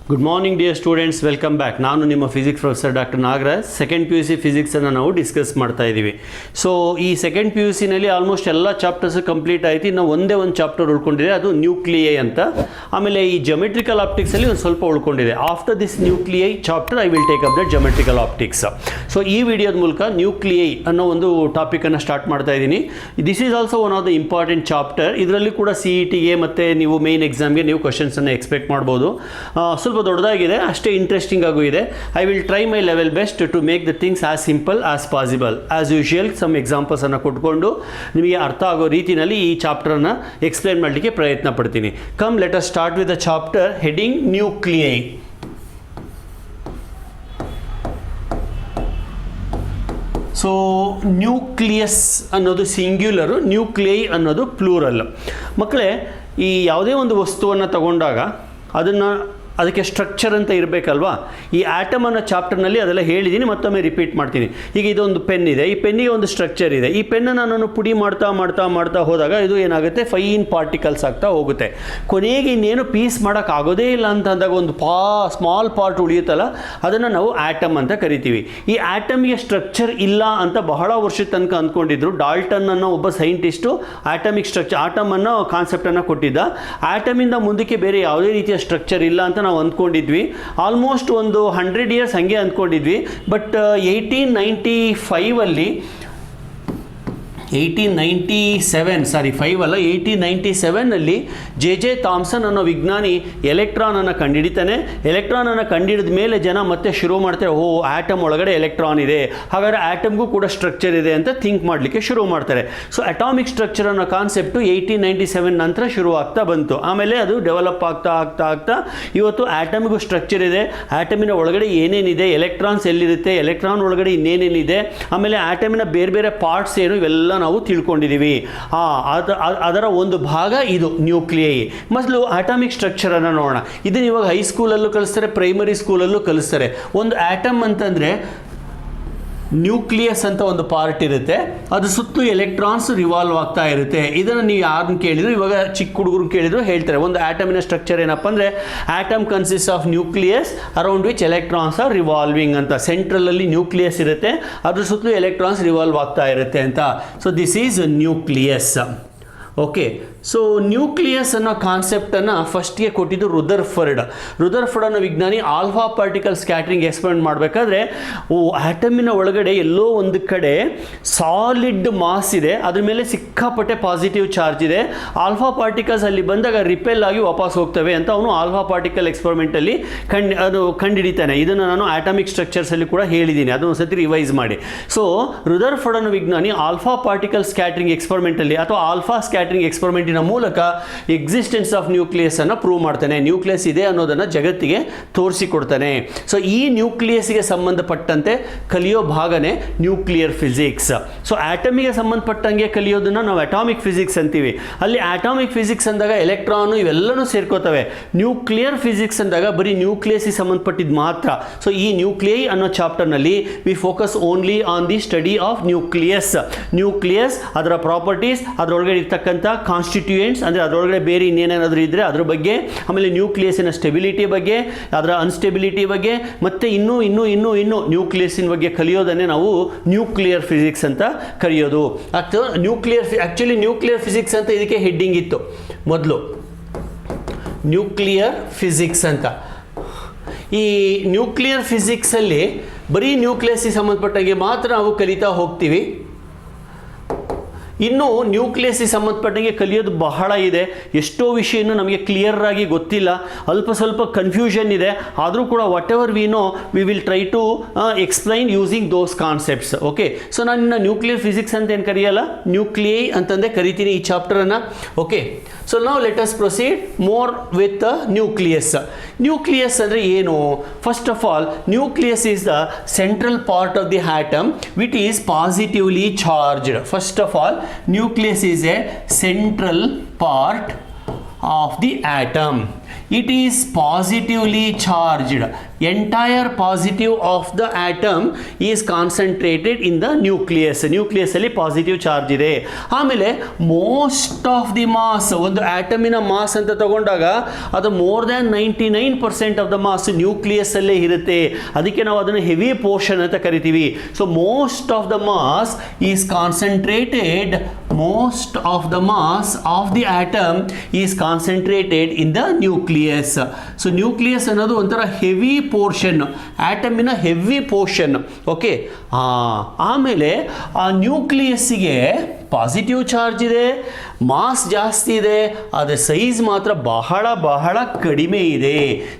Good morning dear students, welcome back. ನಾನು ನಿಮ್ಮ physics professor doctor Nagaraj. Second P U C ಫಿಸಿಕ್ಸನ್ನು ನಾವು discuss ಮಾಡ್ತಾ ಇದ್ದೀವಿ. ಸೊ ಈ ಸೆಕೆಂಡ್ ಪಿ ಯು ಸಿನಲ್ಲಿ ಆಲ್ಮೋಸ್ಟ್ ಎಲ್ಲ ಚಾಪ್ಟರ್ಸ್ ಕಂಪ್ಲೀಟ್ ಆಯಿತು. ಇನ್ನು ಒಂದೇ ಒಂದು ಚಾಪ್ಟರ್ ಉಳ್ಕೊಂಡಿದೆ, ಅದು ನ್ಯೂಕ್ಲಿಯೈ ಅಂತ. ಆಮೇಲೆ ಈ ಜೊಮೆಟ್ರಿಕಲ್ ಆಪ್ಟಿಕ್ಸಲ್ಲಿ ಒಂದು ಸ್ವಲ್ಪ ಉಳ್ಕೊಂಡಿದೆ. After this nuclei chapter I will take up the geometrical optics. So ಈ ವಿಡಿಯೋದ ಮೂಲಕ ನ್ಯೂಕ್ಲಿಯೈ ಅನ್ನೋ ಒಂದು ಟಾಪಿಕನ್ನು ಸ್ಟಾರ್ಟ್ ಮಾಡ್ತಾ ಇದ್ದೀನಿ. This is also one of the important chapter. ಇದರಲ್ಲಿ ಕೂಡ ಸಿ ಇ ಟಿಗೆ ಮತ್ತು ನೀವು ಮೇನ್ ಎಕ್ಸಾಮ್ಗೆ ನೀವು ಕ್ವಶನ್ಸನ್ನು ಎಕ್ಸ್ಪೆಕ್ಟ್ ಮಾಡ್ಬೋದು. ಸ್ವಲ್ಪ ದೊಡ್ಡದಾಗಿದೆ, ಅಷ್ಟೇ ಇಂಟ್ರೆಸ್ಟಿಂಗ್ ಆಗೂ ಇದೆ. I will try my level best to make the things as simple as possible. As usual some ಎಕ್ಸಾಂಪಲ್ಸನ್ನು ಕೊಟ್ಕೊಂಡು ನಿಮಗೆ ಅರ್ಥ ಆಗೋ ರೀತಿಯಲ್ಲಿ ಈ ಚಾಪ್ಟರನ್ನು ಎಕ್ಸ್ಪ್ಲೇನ್ ಮಾಡಲಿಕ್ಕೆ ಪ್ರಯತ್ನ ಪಡ್ತೀನಿ. Come let us start with the chapter heading nuclei. So nucleus ಅನ್ನೋದು ಸಿಂಗ್ಯುಲರು, ನ್ಯೂಕ್ಲಿಯೈ ಅನ್ನೋದು ಪ್ಲೂರಲ್. ಮಕ್ಕಳೇ, ಈ ಯಾವುದೇ ಒಂದು ವಸ್ತುವನ್ನು ತಗೊಂಡಾಗ ಅದಕ್ಕೆ ಸ್ಟ್ರಕ್ಚರ್ ಅಂತ ಇರಬೇಕಲ್ವಾ. ಈ ಆಟಮ್ ಅನ್ನೋ ಚಾಪ್ಟರ್ನಲ್ಲಿ ಅದೆಲ್ಲ ಹೇಳಿದ್ದೀನಿ, ಮತ್ತೊಮ್ಮೆ ರಿಪೀಟ್ ಮಾಡ್ತೀನಿ. ಈಗ ಇದೊಂದು ಪೆನ್ ಇದೆ, ಈ ಪೆನ್ನಿಗೆ ಒಂದು ಸ್ಟ್ರಕ್ಚರ್ ಇದೆ. ಈ ಪೆನ್ನನ್ನು ನಾನು ಪುಡಿ ಮಾಡ್ತಾ ಹೋದಾಗ ಇದು ಏನಾಗುತ್ತೆ, ಫೈನ್ ಪಾರ್ಟಿಕಲ್ಸ್ ಆಗ್ತಾ ಹೋಗುತ್ತೆ. ಕೊನೆಗೆ ಇನ್ನೇನು ಪೀಸ್ ಮಾಡೋಕ್ಕಾಗೋದೇ ಇಲ್ಲ ಅಂತ ಅಂದಾಗ ಒಂದು ಸ್ಮಾಲ್ ಪಾರ್ಟ್ ಉಳಿಯುತ್ತಲ್ಲ, ಅದನ್ನು ನಾವು ಆಟಮ್ ಅಂತ ಕರಿತೀವಿ. ಈ ಆಟಮ್ಗೆ ಸ್ಟ್ರಕ್ಚರ್ ಇಲ್ಲ ಅಂತ ಬಹಳ ವರ್ಷದ ತನಕ ಅಂದ್ಕೊಂಡಿದ್ರು. ಡಾಲ್ಟನ್ ಅನ್ನೋ ಒಬ್ಬ ಸೈಂಟಿಸ್ಟು ಆಟಮಿಕ್ ಸ್ಟ್ರಕ್ಚರ್, ಆಟಮ್ ಅನ್ನೋ ಕಾನ್ಸೆಪ್ಟನ್ನು ಕೊಟ್ಟಿದ್ದ. ಆಟಮಿಂದ ಮುಂದಕ್ಕೆ ಬೇರೆ ಯಾವುದೇ ರೀತಿಯ ಸ್ಟ್ರಕ್ಚರ್ ಇಲ್ಲ ಅಂತ ನಾವು ಅಂದ್ಕೊಂಡಿದ್ವಿ. ಆಲ್ಮೋಸ್ಟ್ ಒಂದು 100 ಇಯರ್ಸ್ ಹಾಗೆ ಅಂದ್ಕೊಂಡಿದ್ವಿ. ಬಟ್ 1897ನಲ್ಲಿ ಜೆ ಥಾಮ್ಸನ್ ಅನ್ನೋ ವಿಜ್ಞಾನಿ ಎಲೆಕ್ಟ್ರಾನನ್ನು ಕಂಡುಹಿಡಿತಾನೆ. ಎಲೆಕ್ಟ್ರಾನನ್ನು ಕಂಡುಹಿಡಿದ ಮೇಲೆ ಜನ ಮತ್ತೆ ಶುರು ಮಾಡ್ತಾರೆ, ಆಟಮ್ ಒಳಗಡೆ ಎಲೆಕ್ಟ್ರಾನ್ ಇದೆ, ಹಾಗಾದರೆ ಆಟಮ್ಗೂ ಕೂಡ ಸ್ಟ್ರಕ್ಚರ್ ಇದೆ ಅಂತ ಥಿಂಕ್ ಮಾಡಲಿಕ್ಕೆ ಶುರು ಮಾಡ್ತಾರೆ. ಸೊ ಅಟಾಮಿಕ್ ಸ್ಟ್ರಕ್ಚರ್ ಅನ್ನೋ ಕಾನ್ಸೆಪ್ಟು 1897 ನಂತರ ಶುರು ಆಗ್ತಾ ಬಂತು. ಆಮೇಲೆ ಅದು ಡೆವಲಪ್ ಆಗ್ತಾ ಇವತ್ತು ಆಟಮ್ಗೂ ಸ್ಟ್ರಕ್ಚರ್ ಇದೆ, ಆಟಮಿನ ಒಳಗಡೆ ಏನೇನಿದೆ, ಎಲೆಕ್ಟ್ರಾನ್ಸ್ ಎಲ್ಲಿರುತ್ತೆ, ಎಲೆಕ್ಟ್ರಾನ್ ಒಳಗಡೆ ಇನ್ನೇನೇನಿದೆ, ಆಮೇಲೆ ಆಟಮಿನ ಬೇರೆ ಪಾರ್ಟ್ಸ್ ಏನು, ಇವೆಲ್ಲ ನಾವು ತಿಳ್ಕೊಂಡಿದ್ದೀವಿ. ಅದರ ಒಂದು ಭಾಗ ಇದು ನ್ಯೂಕ್ಲಿಯೈ. ಮೊದಲು ಆಟಮಿಕ್ ಸ್ಟ್ರಕ್ಚರ್ ಅನ್ನು ನೋಡೋಣ. ಇದನ್ನು ಇವಾಗ ಹೈಸ್ಕೂಲಲ್ಲೂ ಕಲಿಸ್ತಾರೆ, ಪ್ರೈಮರಿ ಸ್ಕೂಲಲ್ಲೂ ಕಲಿಸ್ತಾರೆ. ಒಂದು ಆಟಮ್ ಅಂತಂದರೆ ನ್ಯೂಕ್ಲಿಯಸ್ ಅಂತ ಒಂದು ಪಾರ್ಟ್ ಇರುತ್ತೆ, ಅದು ಸುತ್ತಲೂ ಎಲೆಕ್ಟ್ರಾನ್ಸ್ ರಿವಾಲ್ವ್ ಆಗ್ತಾ ಇರುತ್ತೆ. ಇದನ್ನು ನೀವು ಯಾರನ್ನು ಕೇಳಿದ್ರು, ಇವಾಗ ಚಿಕ್ಕ ಹುಡುಗರು ಕೇಳಿದ್ರು ಹೇಳ್ತಾರೆ. ಒಂದು ಆಟಮಿನ ಸ್ಟ್ರಕ್ಚರ್ ಏನಪ್ಪ ಅಂದರೆ, atom consist of nucleus around which electrons R revolving ಅಂತ. ಸೆಂಟ್ರಲಲ್ಲಿ ನ್ಯೂಕ್ಲಿಯಸ್ ಇರುತ್ತೆ, ಅದ್ರ ಸುತ್ತಲೂ ಎಲೆಕ್ಟ್ರಾನ್ಸ್ ರಿವಾಲ್ವ್ ಆಗ್ತಾ ಇರುತ್ತೆ ಅಂತ. So this is nucleus. Okay, so nucleus ಅನ್ನೋ ಕಾನ್ಸೆಪ್ಟನ್ನು ಫಸ್ಟ್ಗೆ ಕೊಟ್ಟಿದ್ದು ರುದರ್ಫರ್ಡ್ ಅನ್ನೋ ವಿಜ್ಞಾನಿ. ಆಲ್ಫಾ ಪಾರ್ಟಿಕಲ್ ಸ್ಕ್ಯಾಟ್ರಿಂಗ್ ಎಕ್ಸ್ಪೆರಿಮೆಂಟ್ ಮಾಡಬೇಕಾದ್ರೆ ಆಟಮಿನ ಒಳಗಡೆ ಎಲ್ಲೋ ಒಂದು ಕಡೆ ಸಾಲಿಡ್ ಮಾಸ್ ಇದೆ, ಅದ್ರ ಮೇಲೆ ಸಿಕ್ಕಾಪಟ್ಟೆ ಪಾಸಿಟಿವ್ ಚಾರ್ಜ್ ಇದೆ. ಆಲ್ಫಾ ಪಾರ್ಟಿಕಲ್ಸ್ ಅಲ್ಲಿ ಬಂದಾಗ ರಿಪೆಲ್ ಆಗಿ ವಾಪಸ್ ಹೋಗ್ತವೆ ಅಂತ ಅವನು ಆಲ್ಫಾ ಪಾರ್ಟಿಕಲ್ ಎಕ್ಸ್ಪೆರಿಮೆಂಟಲ್ಲಿ ಕಂಡುಹಿಡಿತಾನೆ. ಇದನ್ನು ನಾನು ಆಟಮಿಕ್ ಸ್ಟ್ರಕ್ಚರ್ಸಲ್ಲಿ ಕೂಡ ಹೇಳಿದ್ದೀನಿ, ಅದನ್ನು ಸತಿ ರಿವೈಸ್ ಮಾಡಿ. ಸೊ ರುದರ್ಫರ್ಡ್ ಅನ್ನೋ ವಿಜ್ಞಾನಿ ಆಲ್ಫಾ ಪಾರ್ಟಿಕಲ್ ಸ್ಕ್ಯಾಟ್ರಿಂಗ್ ಎಕ್ಸ್ಪೆರಿಮೆಂಟಲ್ಲಿ ಅಥವಾ ಆಲ್ಫಾ ಸ್ಕ್ಯಾಟ್ರಿಂಗ್ ಎಕ್ಸ್ಪೆರಿಮೆಂಟಿನ ಮೂಲಕ ಎಕ್ಸಿಸ್ಟೆನ್ಸ್ ಆಫ್ ನ್ಯೂಕ್ಲಿಯಸ್ ಅನ್ನು ಪ್ರೂವ್ ಮಾಡ್ತಾನೆ. ನ್ಯೂಕ್ಲಿಯಸ್ ಇದೆ ಅನ್ನೋದನ್ನು ಜಗತ್ತಿಗೆ ತೋರಿಸಿಕೊಡ್ತಾನೆ. ಸೊ ಈ ನ್ಯೂಕ್ಲಿಯಸ್ಗೆ ಸಂಬಂಧಪಟ್ಟಂತೆ ಕಲಿಯೋ ಭಾಗನೇ ನ್ಯೂಕ್ಲಿಯರ್ ಫಿಸಿಕ್ಸ್. ಸೊ ಆಟಮಿಗೆ ಸಂಬಂಧಪಟ್ಟಂಗೆ ಕಲಿಯೋದನ್ನು ನಾವು ಅಟಾಮಿಕ್ ಫಿಸಿಕ್ಸ್ ಅಂತೀವಿ. ಅಲ್ಲಿ ಆಟಮಿಕ್ ಫಿಸಿಕ್ಸ್ ಅಂದಾಗ ಎಲೆಕ್ಟ್ರಾನು ಇವೆಲ್ಲನೂ ಸೇರ್ಕೋತವೆ. ನ್ಯೂಕ್ಲಿಯರ್ ಫಿಸಿಕ್ಸ್ ಅಂದಾಗ ಬರೀ ನ್ಯೂಕ್ಲಿಯಸ್ಗೆ ಸಂಬಂಧಪಟ್ಟಿದ್ದು ಮಾತ್ರ. ಸೊ ಈ ನ್ಯೂಕ್ಲಿಯೈ ಅನ್ನೋ ಚಾಪ್ಟರ್ನಲ್ಲಿ we focus only on the study of nucleus. ಅದರ ಪ್ರಾಪರ್ಟೀಸ್, ಅದರೊಳಗಡೆ ಇರ್ತಕ್ಕಂಥ ಕಾನ್ಸ್ಟಿಟ್ಯೂಯೆಂಟ್ಸ್, ಅಂದರೆ ಅದರೊಳಗಡೆ ಬೇರೆ ಇನ್ನೇನಾದರೂ ಇದ್ದರೆ ಅದ್ರ ಬಗ್ಗೆ, ಆಮೇಲೆ ನ್ಯೂಕ್ಲಿಯಸ್ಸಿನ ಸ್ಟೆಬಿಲಿಟಿ ಬಗ್ಗೆ, ಅದರ ಅನ್ಸ್ಟೆಬಿಲಿಟಿ ಬಗ್ಗೆ, ಮತ್ತು ಇನ್ನೂ ನ್ಯೂಕ್ಲಿಯಸ್ಸಿನ ಬಗ್ಗೆ ಕಲಿಯೋದನ್ನೇ ನಾವು ನ್ಯೂಕ್ಲಿಯರ್ ಫಿಸಿಕ್ಸ್ ಅಂತ ಕರೆಯೋದು. ಆ್ಯಕ್ಚುಲಿ ನ್ಯೂಕ್ಲಿಯರ್ ಫಿಸಿಕ್ಸ್ ಅಂತ ಇದಕ್ಕೆ ಹೆಡ್ಡಿಂಗ್ ಇತ್ತು ಮೊದಲು, ನ್ಯೂಕ್ಲಿಯರ್ ಫಿಸಿಕ್ಸ್ ಅಂತ. ಈ ನ್ಯೂಕ್ಲಿಯರ್ ಫಿಸಿಕ್ಸಲ್ಲಿ ಬರೀ ನ್ಯೂಕ್ಲಿಯಸ್ಸಿಗೆ ಸಂಬಂಧಪಟ್ಟಂಗೆ ಮಾತ್ರ ನಾವು ಕಲಿತಾ ಹೋಗ್ತೀವಿ. ಇನ್ನು ನ್ಯೂಕ್ಲಿಯಸ್ಗೆ ಸಂಬಂಧಪಟ್ಟಂಗೆ ಕಲಿಯೋದು ಬಹಳ ಇದೆ. ಎಷ್ಟೋ ವಿಷಯನೂ ನಮಗೆ ಕ್ಲಿಯರ್ ಆಗಿ ಗೊತ್ತಿಲ್ಲ, ಅಲ್ಪ ಸ್ವಲ್ಪ ಕನ್ಫ್ಯೂಷನ್ ಇದೆ. ಆದರೂ ಕೂಡ whatever we know we will try to explain using those concepts. Okay, so ನಾನು ನ್ಯೂಕ್ಲಿಯರ್ ಫಿಸಿಕ್ಸ್ ಅಂತ ಏನು ಕರೆಯಲ್ಲ, ನ್ಯೂಕ್ಲಿಯೈ ಅಂತಂದೇ ಕರಿತೀನಿ ಈ ಚಾಪ್ಟರನ್ನು. ಓಕೆ, ಸೊ ನಾವು let us proceed more with nucleus. Nucleus ಅಂದರೆ ಏನು? First of all, nucleus is the central part of the atom which is positively charged. First of all, nucleus is a central part of the atom. It is positively charged. Entire positive of the atom is concentrated in the nucleus. Nucleus ಅಲ್ಲಿ positive charge ಇದೆ. ಆಮೇಲೆ most of the mass, ಒಂದು ಆಟಮಿನ mass ಅಂತ ತಗೊಂಡಾಗ ಅದು more than 99% of the mass nucleus ಅಲ್ಲೇ ಇರುತ್ತೆ. ಅದಕ್ಕೆ ನಾವು ಅದನ್ನು ಹೆವಿ ಪೋರ್ಷನ್ ಅಂತ ಕರಿತೀವಿ. So most of the mass is concentrated, most of the mass of the atom is concentrated in the nucleus. So nucleus ಅನ್ನೋದು ಒಂಥರ ಹೆವಿ ಪೋರ್ಷನ್, ಆಟಮಿನ ಹೆವಿ ಪೋರ್ಷನ್. ಓಕೆ, ಆಮೇಲೆ ಆ ನ್ಯೂಕ್ಲಿಯಸ್ಸಿಗೆ ಪಾಸಿಟಿವ್ ಚಾರ್ಜ್ ಇದೆ, ಮಾಸ್ ಜಾಸ್ತಿ ಇದೆ, ಆದರೆ ಸೈಜ್ ಮಾತ್ರ ಬಹಳ ಬಹಳ ಕಡಿಮೆ ಇದೆ.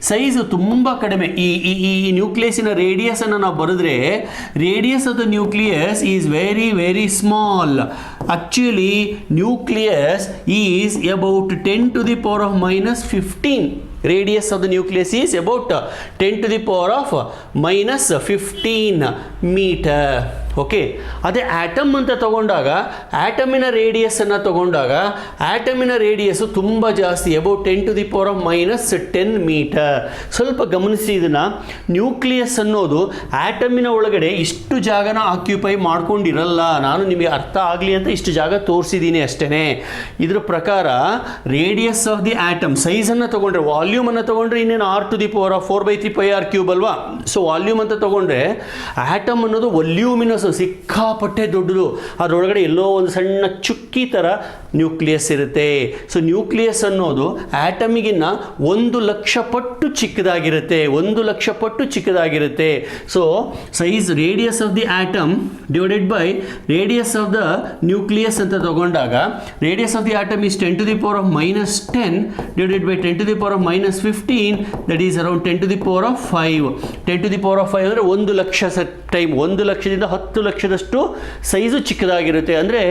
ಸೈಜ್ ತುಂಬ ಕಡಿಮೆ. ಈ ನ್ಯೂಕ್ಲಿಯಸ್ಸಿನ ರೇಡಿಯಸನ್ನು ನಾವು ಬರೆದ್ರೆ, radius of the nucleus is very very small. Actually nucleus is about 10 to the power of -15. Radius of the nucleus is about 10 to the power of -15 meter. Okay, ಅದೇ ಆಟಮ್ ಅಂತ ತಗೊಂಡಾಗ, ಆಟಮಿನ ರೇಡಿಯಸನ್ನು ತಗೊಂಡಾಗ ಆಟಮಿನ ರೇಡಿಯಸ್ಸು ತುಂಬ ಜಾಸ್ತಿ, about 10 to the power of -10 metre. ಸ್ವಲ್ಪ ಗಮನಿಸಿ ಇದನ್ನು. ನ್ಯೂಕ್ಲಿಯಸ್ ಅನ್ನೋದು ಆಟಮಿನ ಒಳಗಡೆ ಇಷ್ಟು ಜಾಗನ ಆಕ್ಯುಪೈ ಮಾಡ್ಕೊಂಡಿರಲ್ಲ. ನಾನು ನಿಮಗೆ ಅರ್ಥ ಆಗಲಿ ಅಂತ ಇಷ್ಟು ಜಾಗ ತೋರಿಸಿದ್ದೀನಿ ಅಷ್ಟೇ. ಇದ್ರ ಪ್ರಕಾರ ರೇಡಿಯಸ್ ಆಫ್ ದಿ ಆಟಮ್, ಸೈಜನ್ನು ತಗೊಂಡ್ರೆ, ವಾಲ್ಯೂಮನ್ನು ತಗೊಂಡ್ರೆ ಇನ್ನೇನು r to the power of 4/3πr³ ಅಲ್ವಾ. ಸೊ ವಾಲ್ಯೂಮ್ ಅಂತ ತಗೊಂಡ್ರೆ ಆಟಮ್ ಅನ್ನೋದು ವಾಲ್ಯೂಮಿನಸ್, ಸಿಕ್ಕಾಪಟ್ಟೆ ದೊಡ್ಡದು. ಅದರೊಳಗಡೆ ಎಲ್ಲೋ ಒಂದು ಸಣ್ಣ ಚುಕ್ಕಿ ಥರ ನ್ಯೂಕ್ಲಿಯಸ್ ಇರುತ್ತೆ. ಸೊ ನ್ಯೂಕ್ಲಿಯಸ್ ಅನ್ನೋದು ಆಟಮಿಗಿನ್ನ 1,00,000 ಪಟ್ಟು ಚಿಕ್ಕದಾಗಿರುತ್ತೆ, 1,00,000 ಪಟ್ಟು ಚಿಕ್ಕದಾಗಿರುತ್ತೆ. So size radius of the atom divided by radius of the nucleus ಅಂತ ತಗೊಂಡಾಗ, radius of the atom is 10 to the power of -10 divided by 10 to the power of -15, that is around 10 to the power of 5. 10 to the power of 5 ಅಂದರೆ 1,00,000 time, 1,00,000ದಿಂದ 10,00,000ದಷ್ಟು size ಚಿಕ್ಕದಾಗಿರುತ್ತೆ. ಅಂದರೆ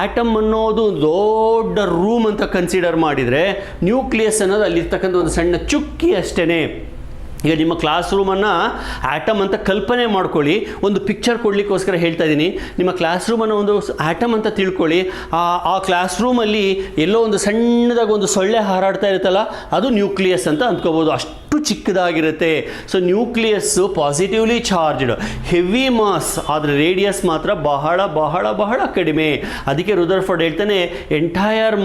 atom ಅನ್ನೋದು ದೊಡ್ಡ room ಅಂತ consider ಮಾಡಿದರೆ, nucleus ಅನ್ನೋದು ಅಲ್ಲಿರ್ತಕ್ಕಂಥ ಒಂದು ಸಣ್ಣ ಚುಕ್ಕಿ ಅಷ್ಟೇ. ಈಗ ನಿಮ್ಮ ಕ್ಲಾಸ್ ರೂಮನ್ನು ಆಟಮ್ ಅಂತ ಕಲ್ಪನೆ ಮಾಡ್ಕೊಳ್ಳಿ. ಒಂದು ಪಿಕ್ಚರ್ ಕೊಡಲಿಕ್ಕೋಸ್ಕರ ಹೇಳ್ತಾ ಇದ್ದೀನಿ. ನಿಮ್ಮ ಕ್ಲಾಸ್ ರೂಮನ್ನು ಒಂದು ಆಟಮ್ ಅಂತ ತಿಳ್ಕೊಳ್ಳಿ. ಆ ಕ್ಲಾಸ್ ರೂಮಲ್ಲಿ ಎಲ್ಲೋ ಒಂದು ಸಣ್ಣದಾಗಿ ಒಂದು ಸೊಳ್ಳೆ ಹಾರಾಡ್ತಾ ಇರುತ್ತಲ್ಲ, ಅದು ನ್ಯೂಕ್ಲಿಯಸ್ ಅಂತ ಅಂದ್ಕೋಬೋದು. ಅಷ್ಟು ಚಿಕ್ಕದಾಗಿರುತ್ತೆ. So nucleus positively charged, heavy mass, ಆದರೆ ರೇಡಿಯಸ್ ಮಾತ್ರ ಬಹಳ ಬಹಳ ಬಹಳ ಕಡಿಮೆ. ಅದಕ್ಕೆ ರುದರ್ಫೋರ್ಡ್ ಹೇಳ್ತಾನೆ, entire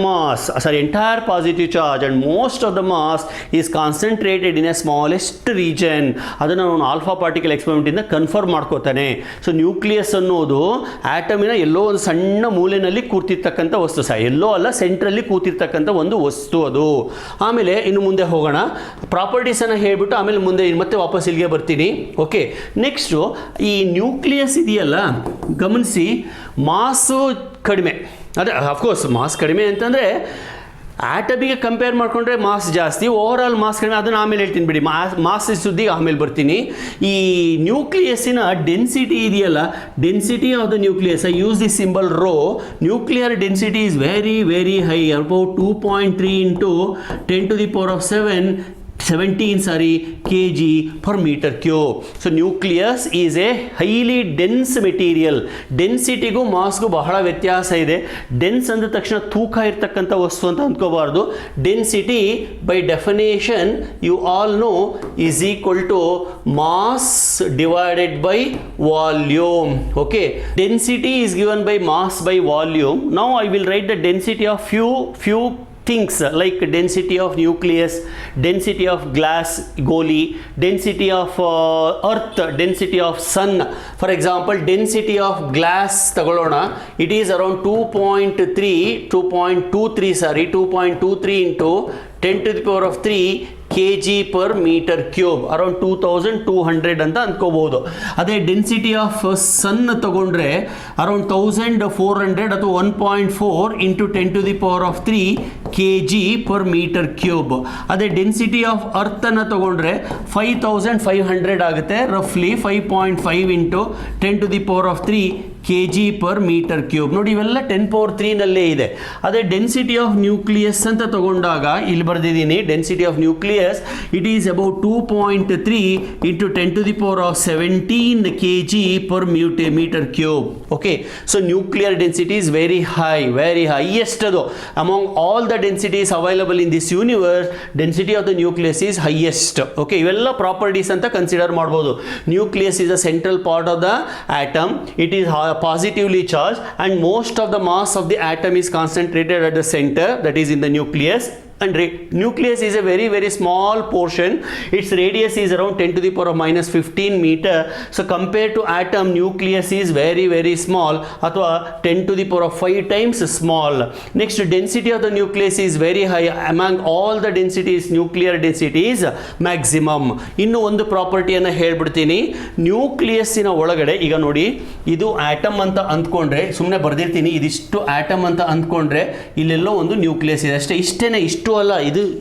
positive charge and most of the mass is concentrated in a smallest region. ಅದನ್ನು ಅವನು ಆಲ್ಫಾ ಪಾರ್ಟಿಕಲ್ ಎಕ್ಸ್ಪೆರಿಮೆಂಟಿಂದ ಕನ್ಫರ್ಮ್ ಮಾಡ್ಕೋತಾನೆ. ಸೊ ನ್ಯೂಕ್ಲಿಯಸ್ ಅನ್ನೋದು ಆಟಮಿನ ಎಲ್ಲೋ ಒಂದು ಸಣ್ಣ ಮೂಲೆಯಲ್ಲಿ ಕೂತಿರ್ತಕ್ಕಂಥ ವಸ್ತು, ಎಲ್ಲೋ ಅಲ್ಲ, ಸೆಂಟ್ರಲ್ಲಿ ಕೂತಿರ್ತಕ್ಕಂಥ ಒಂದು ವಸ್ತು ಅದು. ಆಮೇಲೆ ಇನ್ನು ಮುಂದೆ ಹೋಗೋಣ. ಪ್ರಾಪರ್ಟೀಸನ್ನು ಹೇಳ್ಬಿಟ್ಟು ಆಮೇಲೆ ಮುಂದೆ ಮತ್ತೆ ವಾಪಸ್ ಇಲ್ಲಿಗೆ ಬರ್ತೀನಿ. ಓಕೆ, ನೆಕ್ಸ್ಟು ಈ ನ್ಯೂಕ್ಲಿಯಸ್ ಇದೆಯಲ್ಲ, ಗಮನಿಸಿ, ಮಾಸು ಕಡಿಮೆ. ಅದೇ ಅಫ್ಕೋರ್ಸ್ ಮಾಸ್ ಕಡಿಮೆ ಅಂತಂದರೆ ಆಟಮಿಗೆ ಕಂಪೇರ್ ಮಾಡಿಕೊಂಡ್ರೆ ಮಾಸ್ ಜಾಸ್ತಿ, ಓವರ್ ಆಲ್ ಮಾಸ್ ಕಡಿಮೆ. ಅದನ್ನು ಆಮೇಲೆ ಹೇಳ್ತೀನಿ ಬಿಡಿ, ಮಾಸ್ ಸುದ್ದಿಗೆ ಆಮೇಲೆ ಬರ್ತೀನಿ. ಈ ನ್ಯೂಕ್ಲಿಯಸ್ಸಿನ ಡೆನ್ಸಿಟಿ ಇದೆಯಲ್ಲ, density of the nucleus, I use the symbol rho. Nuclear density is very very high, about 2.3 into 10 to the power of 17 kg per meter cube. So nucleus is a highly dense material. ಡೆನ್ಸಿಟಿಗೂ ಮಾಸ್ಗೂ ಬಹಳ ವ್ಯತ್ಯಾಸ ಇದೆ. Dense ಅಂದ ತಕ್ಷಣ ತೂಕ ಇರ್ತಕ್ಕಂಥ ವಸ್ತು ಅಂತ ಅಂದ್ಕೋಬಾರ್ದು. Density by definition you all know is equal to mass divided by volume. Okay, density is given by mass by volume. Now I will write the density of few things like density of nucleus, density of glass goli, density of earth, density of sun. For example, density of glass ತಗೊಳ್ಳೋಣ, it is around 2.23 into 10 to the power of 3 kg per meter cube, around 2200 ಅಂತ ಅಂದ್ಕೋಬಹುದು. ಅದೇ density of ಸನ್ ತಗೊಂಡ್ರೆ around 1400 ಅಥವಾ 1.4 into 10 to the power of 3 kg per meter cube. ಅದೇ density of earth ಅನ್ನು ತಗೊಂಡ್ರೆ 5500 ಆಗುತ್ತೆ, ರಫ್ಲಿ 5.5 into 10 to the power of 3 kg/m³. ನೋಡಿ ಇವೆಲ್ಲ 10⁻³ ನಲ್ಲೇ ಇದೆ. ಅದೇ ಡೆನ್ಸಿಟಿ ಆಫ್ ನ್ಯೂಕ್ಲಿಯಸ್ ಅಂತ ತಗೊಂಡಾಗ ಇಲ್ಲಿ ಬರೆದಿದ್ದೀನಿ, density of nucleus it is about 2.3 × 10⁻17 kg/m³. Okay, so nuclear density is very highest. ಅದು among all the densities available in this universe, density of the nucleus is highest. Okay, ಇವೆಲ್ಲ properties ಅಂತ consider ಮಾಡ್ಬೋದು. Nucleus is a central part of the atom. It is positively charged and most of the mass of the atom is concentrated at the center, that is in the nucleus. And nucleus is a very small portion. Its radius is around 10⁻⁻15 meter. So compared to atom, nucleus is very small, ಅಥವಾ 10⁵ times small. Next, density of the nucleus is very high. Among all the densities, nuclear density is maximum. ಇನ್ನು ಒಂದು ಪ್ರಾಪರ್ಟಿಯನ್ನು ಹೇಳ್ಬಿಡ್ತೀನಿ. ನ್ಯೂಕ್ಲಿಯಸ್ಸಿನ ಒಳಗಡೆ ಈಗ ನೋಡಿ, ಇದು atom ಅಂತ ಅಂದ್ಕೊಂಡ್ರೆ, ಸುಮ್ಮನೆ ಬರ್ದಿರ್ತೀನಿ, ಇದಿಷ್ಟು ಆಟಮ್ ಅಂತ ಅಂದ್ಕೊಂಡ್ರೆ ಇಲ್ಲೆಲ್ಲೋ ಒಂದು ನ್ಯೂಕ್ಲಿಯಸ್ ಇದೆ ಅಷ್ಟೇ. ಇಷ್ಟೇನೆ, ಇಷ್ಟು ಅಲ್ಲ,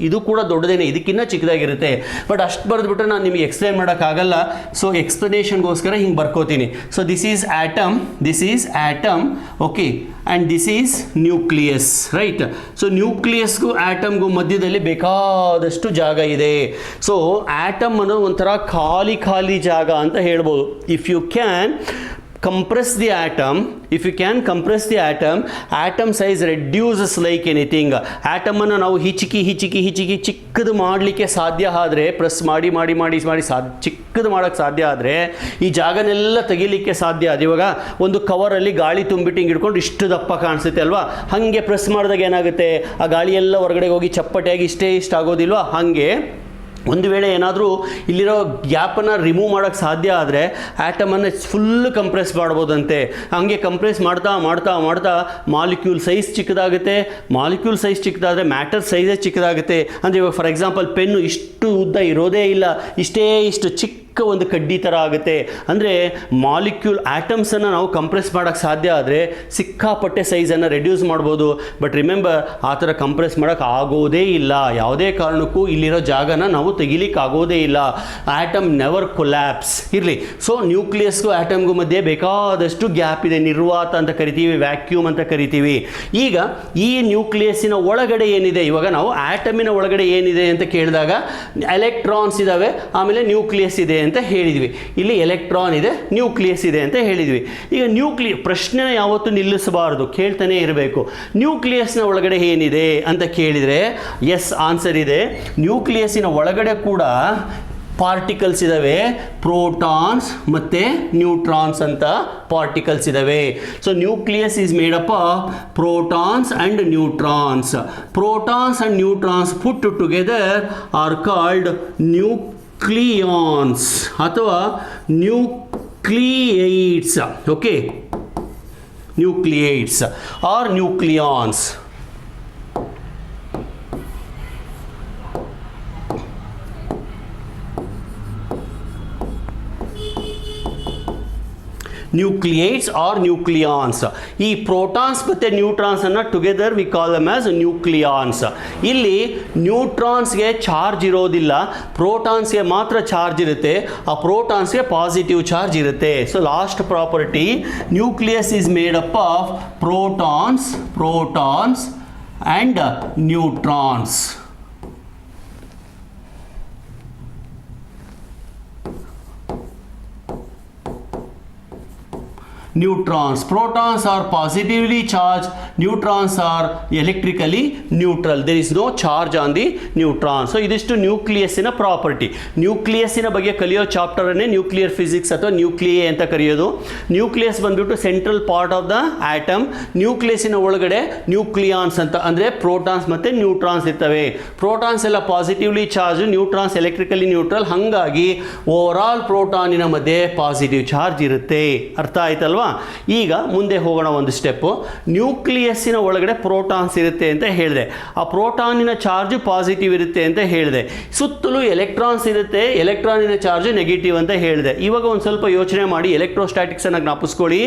ಇದು ಕೂಡ ದೊಡ್ಡದೇನೆ, ಇದಕ್ಕಿಂತ ಚಿಕ್ಕದಾಗಿರುತ್ತೆ. ಬಟ್ ಅಷ್ಟು ಬರೆದ್ಬಿಟ್ರೆ ನಾನು ನಿಮಗೆ ಎಕ್ಸ್ಪ್ಲೈನ್ ಮಾಡೋಕ್ಕಾಗಲ್ಲ. ಸೊ ಎಕ್ಸ್ಪ್ಲನೇಷನ್ಗೋಸ್ಕರ ಹಿಂಗೆ ಬರ್ಕೋತೀನಿ. So this is atom, okay, and this is nucleus, right? So ನ್ಯೂಕ್ಲಿಯಸ್ಗೂ ಆಟಮ್ಗೂ ಮಧ್ಯದಲ್ಲಿ ಬೇಕಾದಷ್ಟು ಜಾಗ ಇದೆ. ಸೊ ಆಟಮ್ ಅನ್ನೋದು ಒಂಥರ ಖಾಲಿ ಜಾಗ ಅಂತ ಹೇಳ್ಬೋದು. If you can compress the atom, atom size reduces like anything. atom ಅನ್ನು ನಾವು ಹಿಚಿಕಿ ಚಿಕ್ಕದು ಮಾಡಲಿಕ್ಕೆ ಸಾಧ್ಯ ಆದರೆ, ಪ್ರೆಸ್ ಮಾಡಿ ಚಿಕ್ಕದು ಮಾಡೋಕ್ಕೆ ಸಾಧ್ಯ ಆದರೆ ಈ ಜಾಗನೆಲ್ಲ ತೆಗಿಲಿಕ್ಕೆ ಸಾಧ್ಯ. ಅದು ಇವಾಗ ಒಂದು ಕವರಲ್ಲಿ ಗಾಳಿ ತುಂಬಿಟ್ಟು ಹಿಂಗೆ ಹಿಡ್ಕೊಂಡು ಇಷ್ಟು ದಪ್ಪ ಕಾಣಿಸುತ್ತೆ ಅಲ್ವಾ? ಹಾಗೆ ಪ್ರೆಸ್ ಮಾಡಿದಾಗ ಏನಾಗುತ್ತೆ, ಆ ಗಾಳಿ ಎಲ್ಲ ಹೊರಗಡೆ ಹೋಗಿ ಚಪ್ಪಟೆಯಾಗಿ ಇಷ್ಟ ಆಗೋದಿಲ್ವಾ? ಹಾಗೆ ಒಂದು ವೇಳೆ ಏನಾದರೂ ಇಲ್ಲಿರೋ ಗ್ಯಾಪನ್ನು ರಿಮೂವ್ ಮಾಡೋಕ್ಕೆ ಸಾಧ್ಯ ಆದರೆ ಆಟಮನ್ನು ಫುಲ್ ಕಂಪ್ರೆಸ್ ಮಾಡ್ಬೋದಂತೆ. ಹಾಗೆ ಕಂಪ್ರೆಸ್ ಮಾಡ್ತಾ ಮಾಲಿಕ್ಯೂಲ್ ಸೈಜ್ ಚಿಕ್ಕದಾಗುತ್ತೆ. ಮಾಲಿಕ್ಯೂಲ್ ಸೈಜ್ ಚಿಕ್ಕದಾದರೆ ಮ್ಯಾಟರ್ ಸೈಜೇ ಚಿಕ್ಕದಾಗುತ್ತೆ. ಅಂದರೆ ಇವಾಗ ಫಾರ್ ಎಕ್ಸಾಂಪಲ್ ಪೆನ್ನು ಇಷ್ಟು ಉದ್ದ ಇರೋದೇ ಇಲ್ಲ, ಇಷ್ಟು ಚಿಕ್ಕ ಒಂದು ಕಡ್ಡಿ ಥರ ಆಗುತ್ತೆ. ಅಂದರೆ ಮಾಲಿಕ್ಯೂಲ್ ಆಟಮ್ಸನ್ನು ನಾವು ಕಂಪ್ರೆಸ್ ಮಾಡೋಕ್ಕೆ ಸಾಧ್ಯ ಆದರೆ ಸಿಕ್ಕಾಪಟ್ಟೆ ಸೈಜನ್ನು ರೆಡ್ಯೂಸ್ ಮಾಡ್ಬೋದು. ಬಟ್ ರಿಮೆಂಬರ್, ಆ ಥರ ಕಂಪ್ರೆಸ್ ಮಾಡೋಕ್ಕೆ ಆಗೋದೇ ಇಲ್ಲ. ಯಾವುದೇ ಕಾರಣಕ್ಕೂ ಇಲ್ಲಿರೋ ಜಾಗನ ನಾವು ತೆಗಿಲಿಕ್ಕೆ ಆಗೋದೇ ಇಲ್ಲ. Atom never collapse. ಇರಲಿ, ಸೊ ನ್ಯೂಕ್ಲಿಯಸ್ಗೂ ಆಟಮ್ಗೂ ಮಧ್ಯೆ ಬೇಕಾದಷ್ಟು ಗ್ಯಾಪ್ ಇದೆ. ನಿರ್ವಾತ ಅಂತ ಕರಿತೀವಿ, ವ್ಯಾಕ್ಯೂಮ್ ಅಂತ ಕರಿತೀವಿ. ಈಗ ಈ ನ್ಯೂಕ್ಲಿಯಸ್ಸಿನ ಒಳಗಡೆ ಏನಿದೆ, ಇವಾಗ ನಾವು ಆಟಮಿನ ಒಳಗಡೆ ಏನಿದೆ ಅಂತ ಕೇಳಿದಾಗ ಎಲೆಕ್ಟ್ರಾನ್ಸ್ ಇದ್ದಾವೆ, ಆಮೇಲೆ ನ್ಯೂಕ್ಲಿಯಸ್ ಇದೆ ಅಂತ ಹೇಳಿದ್ವಿ. ಇಲ್ಲಿ ಎಲೆಕ್ಟ್ರಾನ್ ಇದೆ, ನ್ಯೂಕ್ಲಿಯಸ್ ಇದೆ ಅಂತ ಹೇಳಿದ್ವಿ. ಈಗ ಪ್ರಶ್ನೆನ ಯಾವತ್ತೂ ನಿಲ್ಲಿಸಬಾರದು, ಕೇಳ್ತಾನೆ ಇರಬೇಕು. ನ್ಯೂಕ್ಲಿಯಸ್ನ ಒಳಗಡೆ ಏನಿದೆ ಅಂತ ಕೇಳಿದರೆ ಎಸ್ ಆನ್ಸರ್ ಇದೆ. ನ್ಯೂಕ್ಲಿಯಸ್ಸಿನ ಒಳಗಡೆ ಕೂಡ ಪಾರ್ಟಿಕಲ್ಸ್ ಇದ್ದಾವೆ, ಪ್ರೋಟಾನ್ಸ್ ಮತ್ತು ನ್ಯೂಟ್ರಾನ್ಸ್ ಅಂತ ಪಾರ್ಟಿಕಲ್ಸ್ ಇದ್ದಾವೆ. So nucleus is made up of protons and neutrons. Protons and neutrons put together are called nucleons ಅಥವಾ nuclides. Okay, nuclides are nucleons. Nuclides are nucleons. ಈ protons ಮತ್ತು ನ್ಯೂಟ್ರಾನ್ಸನ್ನು together we call them as nucleons. ಇಲ್ಲಿ ನ್ಯೂಟ್ರಾನ್ಸ್ಗೆ charge ಇರೋದಿಲ್ಲ, ಪ್ರೋಟಾನ್ಸ್ಗೆ ಮಾತ್ರ charge ಇರುತ್ತೆ. ಆ ಪ್ರೋಟಾನ್ಸ್ಗೆ ಪಾಸಿಟಿವ್ ಚಾರ್ಜ್ ಇರುತ್ತೆ. So last property, nucleus is made up of protons and neutrons. Neutrons. Protons are positively charged, neutrons are electrically neutral. There is no charge on the neutron. So ಇದಿಷ್ಟು ನ್ಯೂಕ್ಲಿಯಸ್ಸಿನ property. ನ್ಯೂಕ್ಲಿಯಸ್ಸಿನ ಬಗ್ಗೆ ಕಲಿಯೋ ಚಾಪ್ಟರನ್ನೇ nuclear physics ಅಥವಾ ನ್ಯೂಕ್ಲಿಯೇ ಅಂತ ಕರೆಯೋದು. Nucleus ಬಂದ್ಬಿಟ್ಟು central part of the atom. ನ್ಯೂಕ್ಲಿಯಸ್ಸಿನ ಒಳಗಡೆ nucleons ಅಂತ ಅಂದರೆ ಪ್ರೋಟಾನ್ಸ್ ಮತ್ತು ನ್ಯೂಟ್ರಾನ್ಸ್ ಇರ್ತವೆ. ಪ್ರೋಟಾನ್ಸ್ ಎಲ್ಲ positively charge, neutrons electrically neutral. ಹಾಗಾಗಿ ಓವರ್ ಆಲ್ ಪ್ರೋಟಾನಿನ ಮಧ್ಯೆ ಪಾಸಿಟಿವ್ ಚಾರ್ಜ್ ಇರುತ್ತೆ. ಅರ್ಥ ಆಯ್ತಲ್ವಾ? ಈಗ ಮುಂದೆ ಹೋಗೋಣ ಒಂದು ಸ್ಟೆಪ್ಪು. ನ್ಯೂಕ್ಲಿಯಸ್ಸಿನ ಒಳಗಡೆ ಪ್ರೋಟಾನ್ಸ್ ಇರುತ್ತೆ ಅಂತ ಹೇಳಿದೆ. ಆ ಪ್ರೋಟಾನಿನ ಚಾರ್ಜ್ ಪಾಸಿಟಿವ್ ಇರುತ್ತೆ ಅಂತ ಹೇಳಿದೆ. ಸುತ್ತಲೂ ಎಲೆಕ್ಟ್ರಾನ್ಸ್ ಇರುತ್ತೆ, ಎಲೆಕ್ಟ್ರಾನಿನ ಚಾರ್ಜ್ ನೆಗೆಟಿವ್ ಅಂತ ಹೇಳಿದೆ. ಇವಾಗ ಒಂದು ಸ್ವಲ್ಪ ಯೋಚನೆ ಮಾಡಿ, ಎಲೆಕ್ಟ್ರೋಸ್ಟ್ಯಾಟಿಕ್ಸನ್ನು ಜ್ಞಾಪಿಸ್ಕೊಳ್ಳಿ.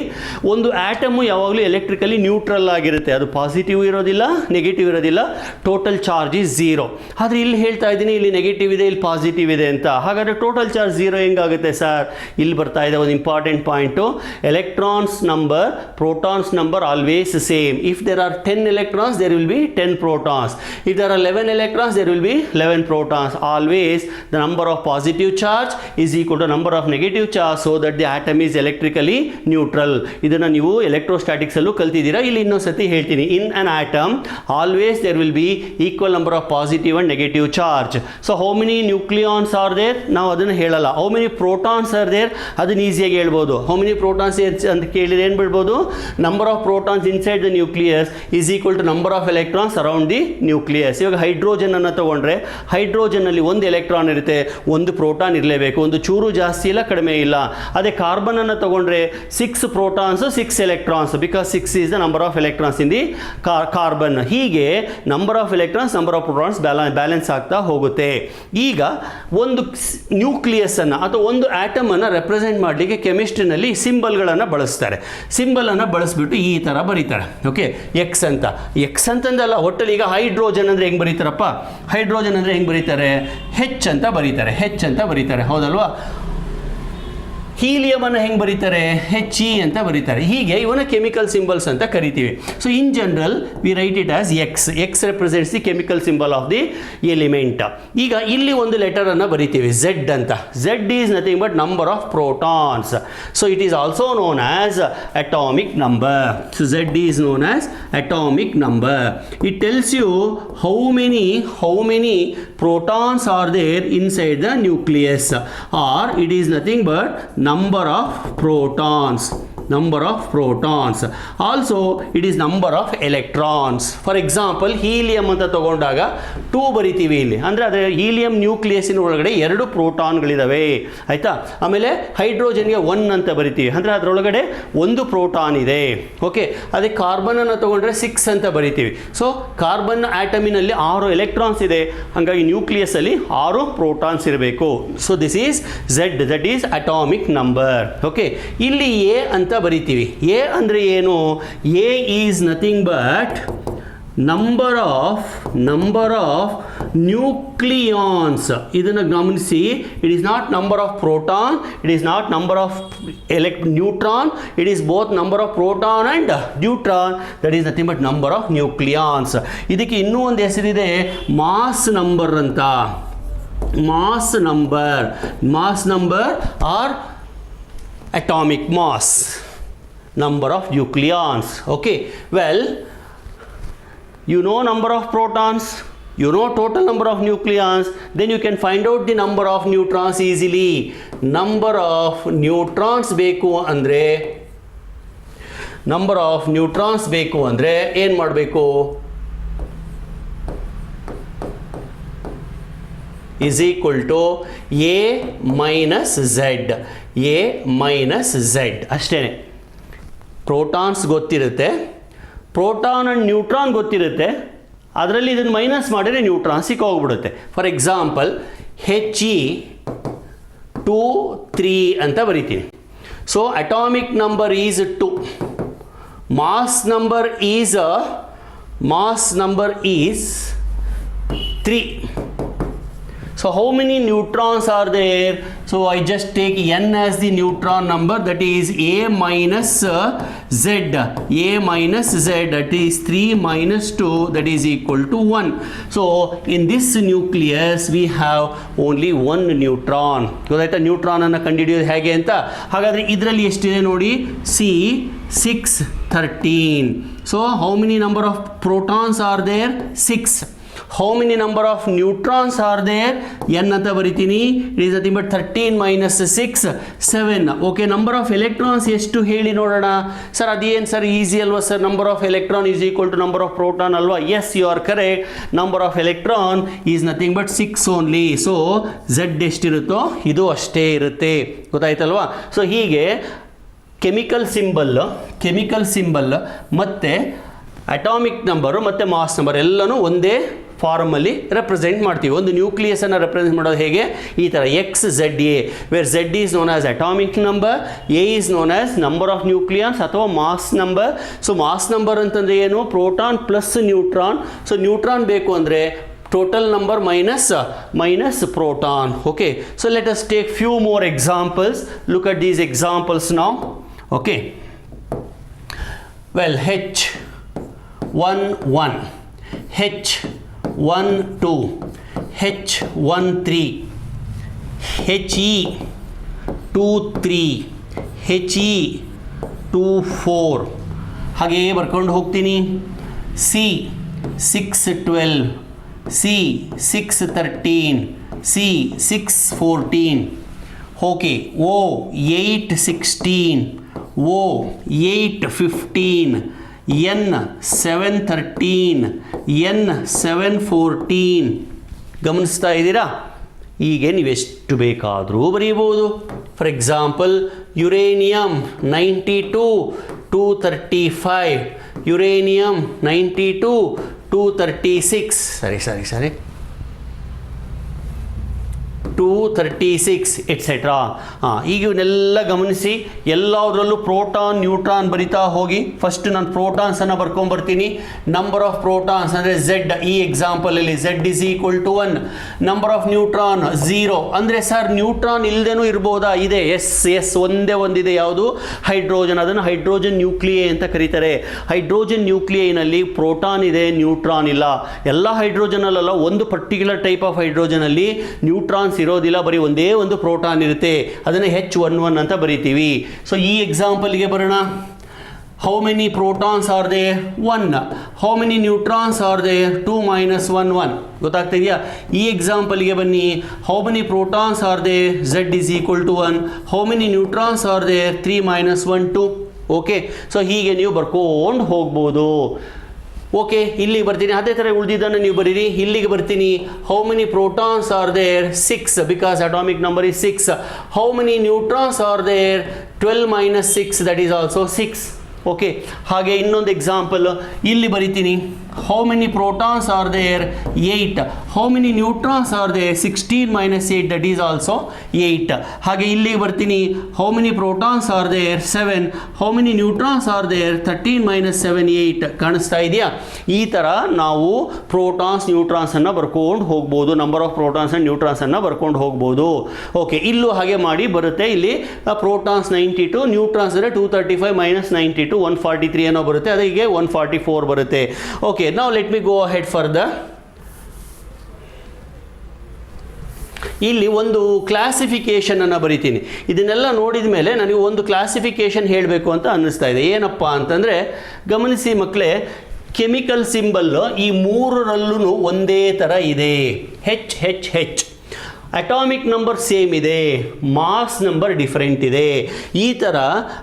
ಒಂದು ಆಟಮು ಯಾವಾಗಲೂ ಎಲೆಕ್ಟ್ರಿಕಲಿ ನ್ಯೂಟ್ರಲ್ ಆಗಿರುತ್ತೆ, ಅದು ಪಾಸಿಟಿವ್ ಇರೋದಿಲ್ಲ, ನೆಗೆಟಿವ್ ಇರೋದಿಲ್ಲ, ಟೋಟಲ್ ಚಾರ್ಜ್ ಈಸ್ ಝೀರೋ. ಆದರೆ ಇಲ್ಲಿ ಹೇಳ್ತಾ ಇದ್ದೀನಿ, ಇಲ್ಲಿ ನೆಗೆಟಿವ್ ಇದೆ, ಇಲ್ಲಿ ಪಾಸಿಟಿವ್ ಇದೆ ಅಂತ. ಹಾಗಾದರೆ ಟೋಟಲ್ ಚಾರ್ಜ್ ಝೀರೋ ಹೆಂಗಾಗುತ್ತೆ ಸರ್? ಇಲ್ಲಿ ಬರ್ತಾ ಇದೆ ಒಂದು important point. Electron protons number always same. If there are 10 electrons, there will be 10 protons. If there are 11 electrons, there will be 11 protons. Always the number of positive charge is equal to number of negative charge, so that the atom is electrically neutral. ಇದನ್ನ ನೀವು electrostatics ಅಲ್ಲೂ ಕಲ್ತಿದ್ದೀರಾ. ಇಲ್ಲಿ ಇನ್ನೊಂದು ಸತಿ ಹೇಳ್ತೀನಿ. In an atom, always there will be equal number of positive and negative charge. So how many nucleons are there? ನಾವು ಅದನ್ನು ಹೇಳಲ್ಲ. How many protons are there? ಅದನ್ನ ಈಸಿಯಾಗಿ ಹೇಳ್ಬೋದು. How many protons ಅಂತ ಕೇಳಿದ್ರೆ ಏನು ಬಿಡ್ಬೋದು? Number of protons inside the nucleus is equal to number of electrons around the nucleus. ಇವಾಗ ಹೈಡ್ರೋಜನ್ ಅನ್ನು ತಗೊಂಡ್ರೆ ಹೈಡ್ರೋಜನ್ ಅಲ್ಲಿ ಒಂದು ಎಲೆಕ್ಟ್ರಾನ್ ಇರುತ್ತೆ, ಒಂದು ಪ್ರೋಟಾನ್ ಇರಲೇಬೇಕು, ಒಂದು ಚೂರು ಜಾಸ್ತಿ ಇಲ್ಲ ಕಡಿಮೆ ಇಲ್ಲ. ಅದೇ ಕಾರ್ಬನ್ ಅನ್ನು ತಗೊಂಡ್ರೆ 6 protons 6 electrons, because 6 is the number of electrons in the carbon. ಹೀಗೆ number of electrons number of protons balance ಆಗ್ತಾ ಹೋಗುತ್ತೆ. ಈಗ ಒಂದು ನ್ಯೂಕ್ಲಿಯಸ್ ಅನ್ನು ಅಥವಾ ಒಂದು ಆಟಮ್ ಅನ್ನು ರೆಪ್ರೆಸೆಂಟ್ ಮಾಡಲಿಕ್ಕೆ ಕೆಮಿಸ್ಟ್ರಿನಲ್ಲಿ ಸಿಂಬಲ್ಗಳನ್ನು ಬಳಸ್ತಾರೆ. ಸಿಂಬಲ್ ಅನ್ನು ಬಳಸ್ಬಿಟ್ಟು ಈ ಥರ ಬರೀತಾರೆ. ಓಕೆ, ಎಕ್ಸ್ ಅಂತಂದಲ್ಲ, ಒಟ್ಟಲ್ಲಿ ಈಗ ಹೈಡ್ರೋಜನ್ ಅಂದರೆ ಹೆಂಗೆ ಬರೀತಾರಪ್ಪ? ಹೈಡ್ರೋಜನ್ ಅಂದರೆ ಹೆಂಗೆ ಬರೀತಾರೆ? ಹೆಚ್ ಅಂತ ಬರೀತಾರೆ, ಹೌದಲ್ವಾ? ಹೀಲಿಯಮ್ ಅನ್ನು ಹೆಂಗೆ ಬರೀತಾರೆ? HE ಅಂತ ಬರೀತಾರೆ. ಹೀಗೆ ಇವನ್ನ ಕೆಮಿಕಲ್ ಸಿಂಬಲ್ಸ್ ಅಂತ ಕರಿತೀವಿ. So in general we write it as X represents the chemical symbol of the element. ಈಗ ಇಲ್ಲಿ ಒಂದು ಲೆಟರ್ ಅನ್ನು ಬರಿತೀವಿ Z ಅಂತ. Z is nothing but number of protons. So it is also known as atomic number. So Z is known as atomic number. It tells you how many protons are there inside the nucleus, or it is nothing but number of protons. Also it is number of electrons. For example, helium ಅಂತ ತಗೊಂಡಾಗ 2 ಬರಿತೀವಿ ಇಲ್ಲಿ, ಅಂದರೆ ಅದರ helium ನ್ಯೂಕ್ಲಿಯಸ್ಸಿನ ಒಳಗಡೆ 2 ಪ್ರೋಟಾನ್ಗಳಿದಾವೆ, ಆಯ್ತಾ? ಆಮೇಲೆ ಹೈಡ್ರೋಜನ್ಗೆ 1 ಅಂತ ಬರಿತೀವಿ, ಅಂದರೆ ಅದರೊಳಗಡೆ 1 ಪ್ರೋಟಾನ್ ಇದೆ. ಓಕೆ, ಅದೇ ಕಾರ್ಬನ್ ಅನ್ನು ತಗೊಂಡ್ರೆ 6 ಅಂತ ಬರಿತೀವಿ. ಸೊ ಕಾರ್ಬನ್ ಆಟಮಿನಲ್ಲಿ 6 ಎಲೆಕ್ಟ್ರಾನ್ಸ್ ಇದೆ, ಹಾಗಾಗಿ ನ್ಯೂಕ್ಲಿಯಸ್ ಅಲ್ಲಿ 6 ಪ್ರೋಟಾನ್ಸ್ ಇರಬೇಕು. So this is Z, that is atomic number. Okay, ಇಲ್ಲಿ ಎ ಅಂತ ಬರಿತೀವಿ. ಎ ಅಂದರೆ ಏನು? A is nothing but number of nucleons. ಇದನ್ನು ಗಮನಿಸಿ, it is not number of proton, it is not number of neutron, it is both number of proton and neutron, that is nothing but number of nucleons. ಇದಕ್ಕೆ ಇನ್ನೂ ಒಂದು ಹೆಸರಿದೆ, mass number ಅಂತ. Mass number are atomic mass, number of nucleons. Okay, well, you know number of protons, you know total number of nucleons, then you can find out the number of neutrons easily. Number of neutrons ಬೇಕು ಅಂದರೆ ಏನು ಮಾಡಬೇಕು? is equal to A minus Z ಅಷ್ಟೇ. Protons ಗೊತ್ತಿರುತ್ತೆ, proton and neutron ಗೊತ್ತಿರುತ್ತೆ, ಅದರಲ್ಲಿ ಇದನ್ನು minus ಮಾಡಿದರೆ ನ್ಯೂಟ್ರಾನ್ ಸಿಕ್ಕೋಗ್ಬಿಡುತ್ತೆ. ಫಾರ್ ಎಕ್ಸಾಂಪಲ್ HE 2 3 ಅಂತ ಬರಿತೀನಿ. So atomic number is 2, mass number is 3. So how many neutrons are there? So I just take n as the neutron number, that is A minus Z. That is 3 minus 2, that is equal to 1. So in this nucleus we have only 1 neutron. ಗೊತ್ತಾಯ್ತಾ neutron ಅನ್ನು ಕಂಡುಹಿಡಿಯೋದು ಹೇಗೆ ಅಂತ? ಹಾಗಾದರೆ ಇದರಲ್ಲಿ ಎಷ್ಟಿದೆ ನೋಡಿ, C6 13. So how many number of protons are there? 6. How many number of neutrons are there? n ಅಂತ ಬರಿತೀನಿ. It is nothing but 13 minus 6 7. Okay, number of electrons ಎಷ್ಟು ಹೇಳಿ ನೋಡೋಣ. ಸರ್ ಅದೇನು ಸರ್ ಈಸಿ ಅಲ್ವಾ sir? Number of electron is equal to number of proton ಅಲ್ವಾ? Yes, you are correct. Number of electron is nothing but 6 only. So Z ಎಷ್ಟಿರುತ್ತೋ ಇದು ಅಷ್ಟೇ ಇರುತ್ತೆ, ಗೊತ್ತಾಯ್ತಲ್ವಾ? ಸೊ ಹೀಗೆ ಕೆಮಿಕಲ್ ಸಿಂಬಲ್ ಮತ್ತು ಅಟಾಮಿಕ್ ನಂಬರು ಮತ್ತು ಮಾಸ್ ನಂಬರ್ ಎಲ್ಲನೂ ಒಂದೇ ಫಾರ್ಮಲ್ಲಿ ರೆಪ್ರೆಸೆಂಟ್ ಮಾಡ್ತೀವಿ. ಒಂದು ನ್ಯೂಕ್ಲಿಯಸನ್ನು ರೆಪ್ರೆಸೆಂಟ್ ಮಾಡೋದು ಹೇಗೆ? ಈ ಥರ XZA, where Z is known as atomic number, A is known as number of nucleons ಅಥವಾ mass number. So mass number ಅಂತಂದರೆ ಏನು? Proton plus neutron. So neutron ಬೇಕು ಅಂದರೆ total number minus proton. Okay, so let us take few more examples. Look at these examples now. Okay, well H11, H12, H13, He23, He24 ಹಾಗೆಯೇ ಬರ್ಕೊಂಡು ಹೋಗ್ತೀನಿ. C612, C613, C614. Okay, O816, O815, N713, N714. ಗಮನಿಸ್ತಾ ಇದ್ದೀರಾ? ಹೀಗೆ ನೀವೆಷ್ಟು ಬೇಕಾದರೂ ಬರೀಬೋದು. For example uranium 92, 235, uranium 92, 236, ಸರಿ 236 et cetera. ಈಗ ಇವನ್ನೆಲ್ಲ ಗಮನಿಸಿ, ಎಲ್ಲದರಲ್ಲೂ ಪ್ರೋಟಾನ್ ನ್ಯೂಟ್ರಾನ್ ಬರಿತಾ ಹೋಗಿ. ಫಸ್ಟ್ ನಾನು ಪ್ರೋಟಾನ್ಸನ್ನು ಬರ್ಕೊಂಬರ್ತೀನಿ. ನಂಬರ್ ಆಫ್ ಪ್ರೋಟಾನ್ಸ್ ಅಂದರೆ Z, ಈ ಎಕ್ಸಾಂಪಲಲ್ಲಿ Z is equal to 1. Number of neutron 0. ಅಂದರೆ ಸರ್ ನ್ಯೂಟ್ರಾನ್ ಇಲ್ಲದೇನೂ ಇರ್ಬೋದಾ? ಇದೆ. ಎಸ್ ಒಂದೇ ಒಂದಿದೆ. ಯಾವುದು? ಹೈಡ್ರೋಜನ್. ಅದನ್ನು ಹೈಡ್ರೋಜನ್ ನ್ಯೂಕ್ಲಿಯೇ ಅಂತ ಕರೀತಾರೆ. ಹೈಡ್ರೋಜನ್ ನ್ಯೂಕ್ಲಿಯೈನಲ್ಲಿ ಪ್ರೋಟಾನ್ ಇದೆ, ನ್ಯೂಟ್ರಾನ್ ಇಲ್ಲ. ಎಲ್ಲ ಹೈಡ್ರೋಜನಲ್ಲ, ಒಂದು ಪರ್ಟಿಕ್ಯುಲರ್ ಟೈಪ್ ಆಫ್ ಹೈಡ್ರೋಜನಲ್ಲಿ ನ್ಯೂಟ್ರಾನ್ಸ್ ಇರೋದಿಲ್ಲ, ಬರೀ ಒಂದೇ ಒಂದು ಪ್ರೋಟಾನ್ ಇರುತ್ತೆ. ಅದನ್ನು H11 ಅಂತ ಬರಿತೀವಿ. ಸೊ ಈ ಎಕ್ಸಾಂಪಲ್ಗೆ ಬರೋಣ. How many protons are there? 1. How many neutrons are there? 2 - 1 1. ಗೊತ್ತಾಗ್ತಿದೆಯಾ? ಈ ಎಕ್ಸಾಂಪಲ್ಗೆ ಬನ್ನಿ. How many protons are there? Z is equal to 1. How many neutrons are there? 3 - 1 2. Okay, so ಹೀಗೆ ನೀವು ಬರ್ಕೊಂಡು ಹೋಗ್ಬೋದು. ಓಕೆ, ಇಲ್ಲಿಗೆ ಬರ್ತೀನಿ. ಅದೇ ಥರ ಉಳಿದಿದ್ದನ್ನು ನೀವು ಬರೀರಿ. ಇಲ್ಲಿಗೆ ಬರ್ತೀನಿ. How many protons are there? 6, because atomic number is 6. How many neutrons are there? 12 - 6, that is also 6. Okay, ಹಾಗೆ ಇನ್ನೊಂದು ಎಕ್ಸಾಂಪಲ್ ಇಲ್ಲಿ ಬರಿತೀನಿ. How many protons are there? 8. How many neutrons are there? 16 - 8, that is also 8. ಹಾಗೆ ಇಲ್ಲಿಗೆ ಬರ್ತೀನಿ. How many protons are there? 7. How many neutrons are there? 13 - 7 8. ಕಾಣಿಸ್ತಾ ಇದೆಯಾ? ಈ ಥರ ನಾವು ಪ್ರೋಟಾನ್ಸ್ ನ್ಯೂಟ್ರಾನ್ಸನ್ನು ಬರ್ಕೊಂಡು ಹೋಗ್ಬೋದು. ನಂಬರ್ ಆಫ್ ಪ್ರೋಟಾನ್ಸ್ ಆ್ಯಂಡ್ ನ್ಯೂಟ್ರಾನ್ಸನ್ನು ಬರ್ಕೊಂಡು ಹೋಗ್ಬೋದು. ಓಕೆ, ಇಲ್ಲೂ ಹಾಗೆ ಮಾಡಿ ಬರುತ್ತೆ. ಇಲ್ಲಿ ಪ್ರೋಟಾನ್ಸ್ 92, ನ್ಯೂಟ್ರಾನ್ಸ್ ಅಂದರೆ 235 - 92 143 ಏನೋ ಬರುತ್ತೆ. ಅದಕ್ಕೆ 144 ಬರುತ್ತೆ. Okay, now let me go ahead further. ಇಲ್ಲಿ ಒಂದು ಕ್ಲಾಸಿಫಿಕೇಷನ್ ಅನ್ನು ಬರಿತೀನಿ. ಇದನ್ನೆಲ್ಲ ನೋಡಿದ ಮೇಲೆ ನನಗೆ ಒಂದು ಕ್ಲಾಸಿಫಿಕೇಷನ್ ಹೇಳಬೇಕು ಅಂತ ಅನ್ನಿಸ್ತಾ ಇದೆ. ಏನಪ್ಪ ಅಂತಂದರೆ, ಗಮನಿಸಿ ಮಕ್ಕಳೇ, ಕೆಮಿಕಲ್ ಸಿಂಬಲ್ ಈ ಮೂರರಲ್ಲೂ ಒಂದೇ ಥರ ಇದೆ. H. ಅಟಾಮಿಕ್ ನಂಬರ್ ಸೇಮ್ ಇದೆ, ಮಾಸ್ ನಂಬರ್ ಡಿಫರೆಂಟ್ ಇದೆ. ಈ ಥರ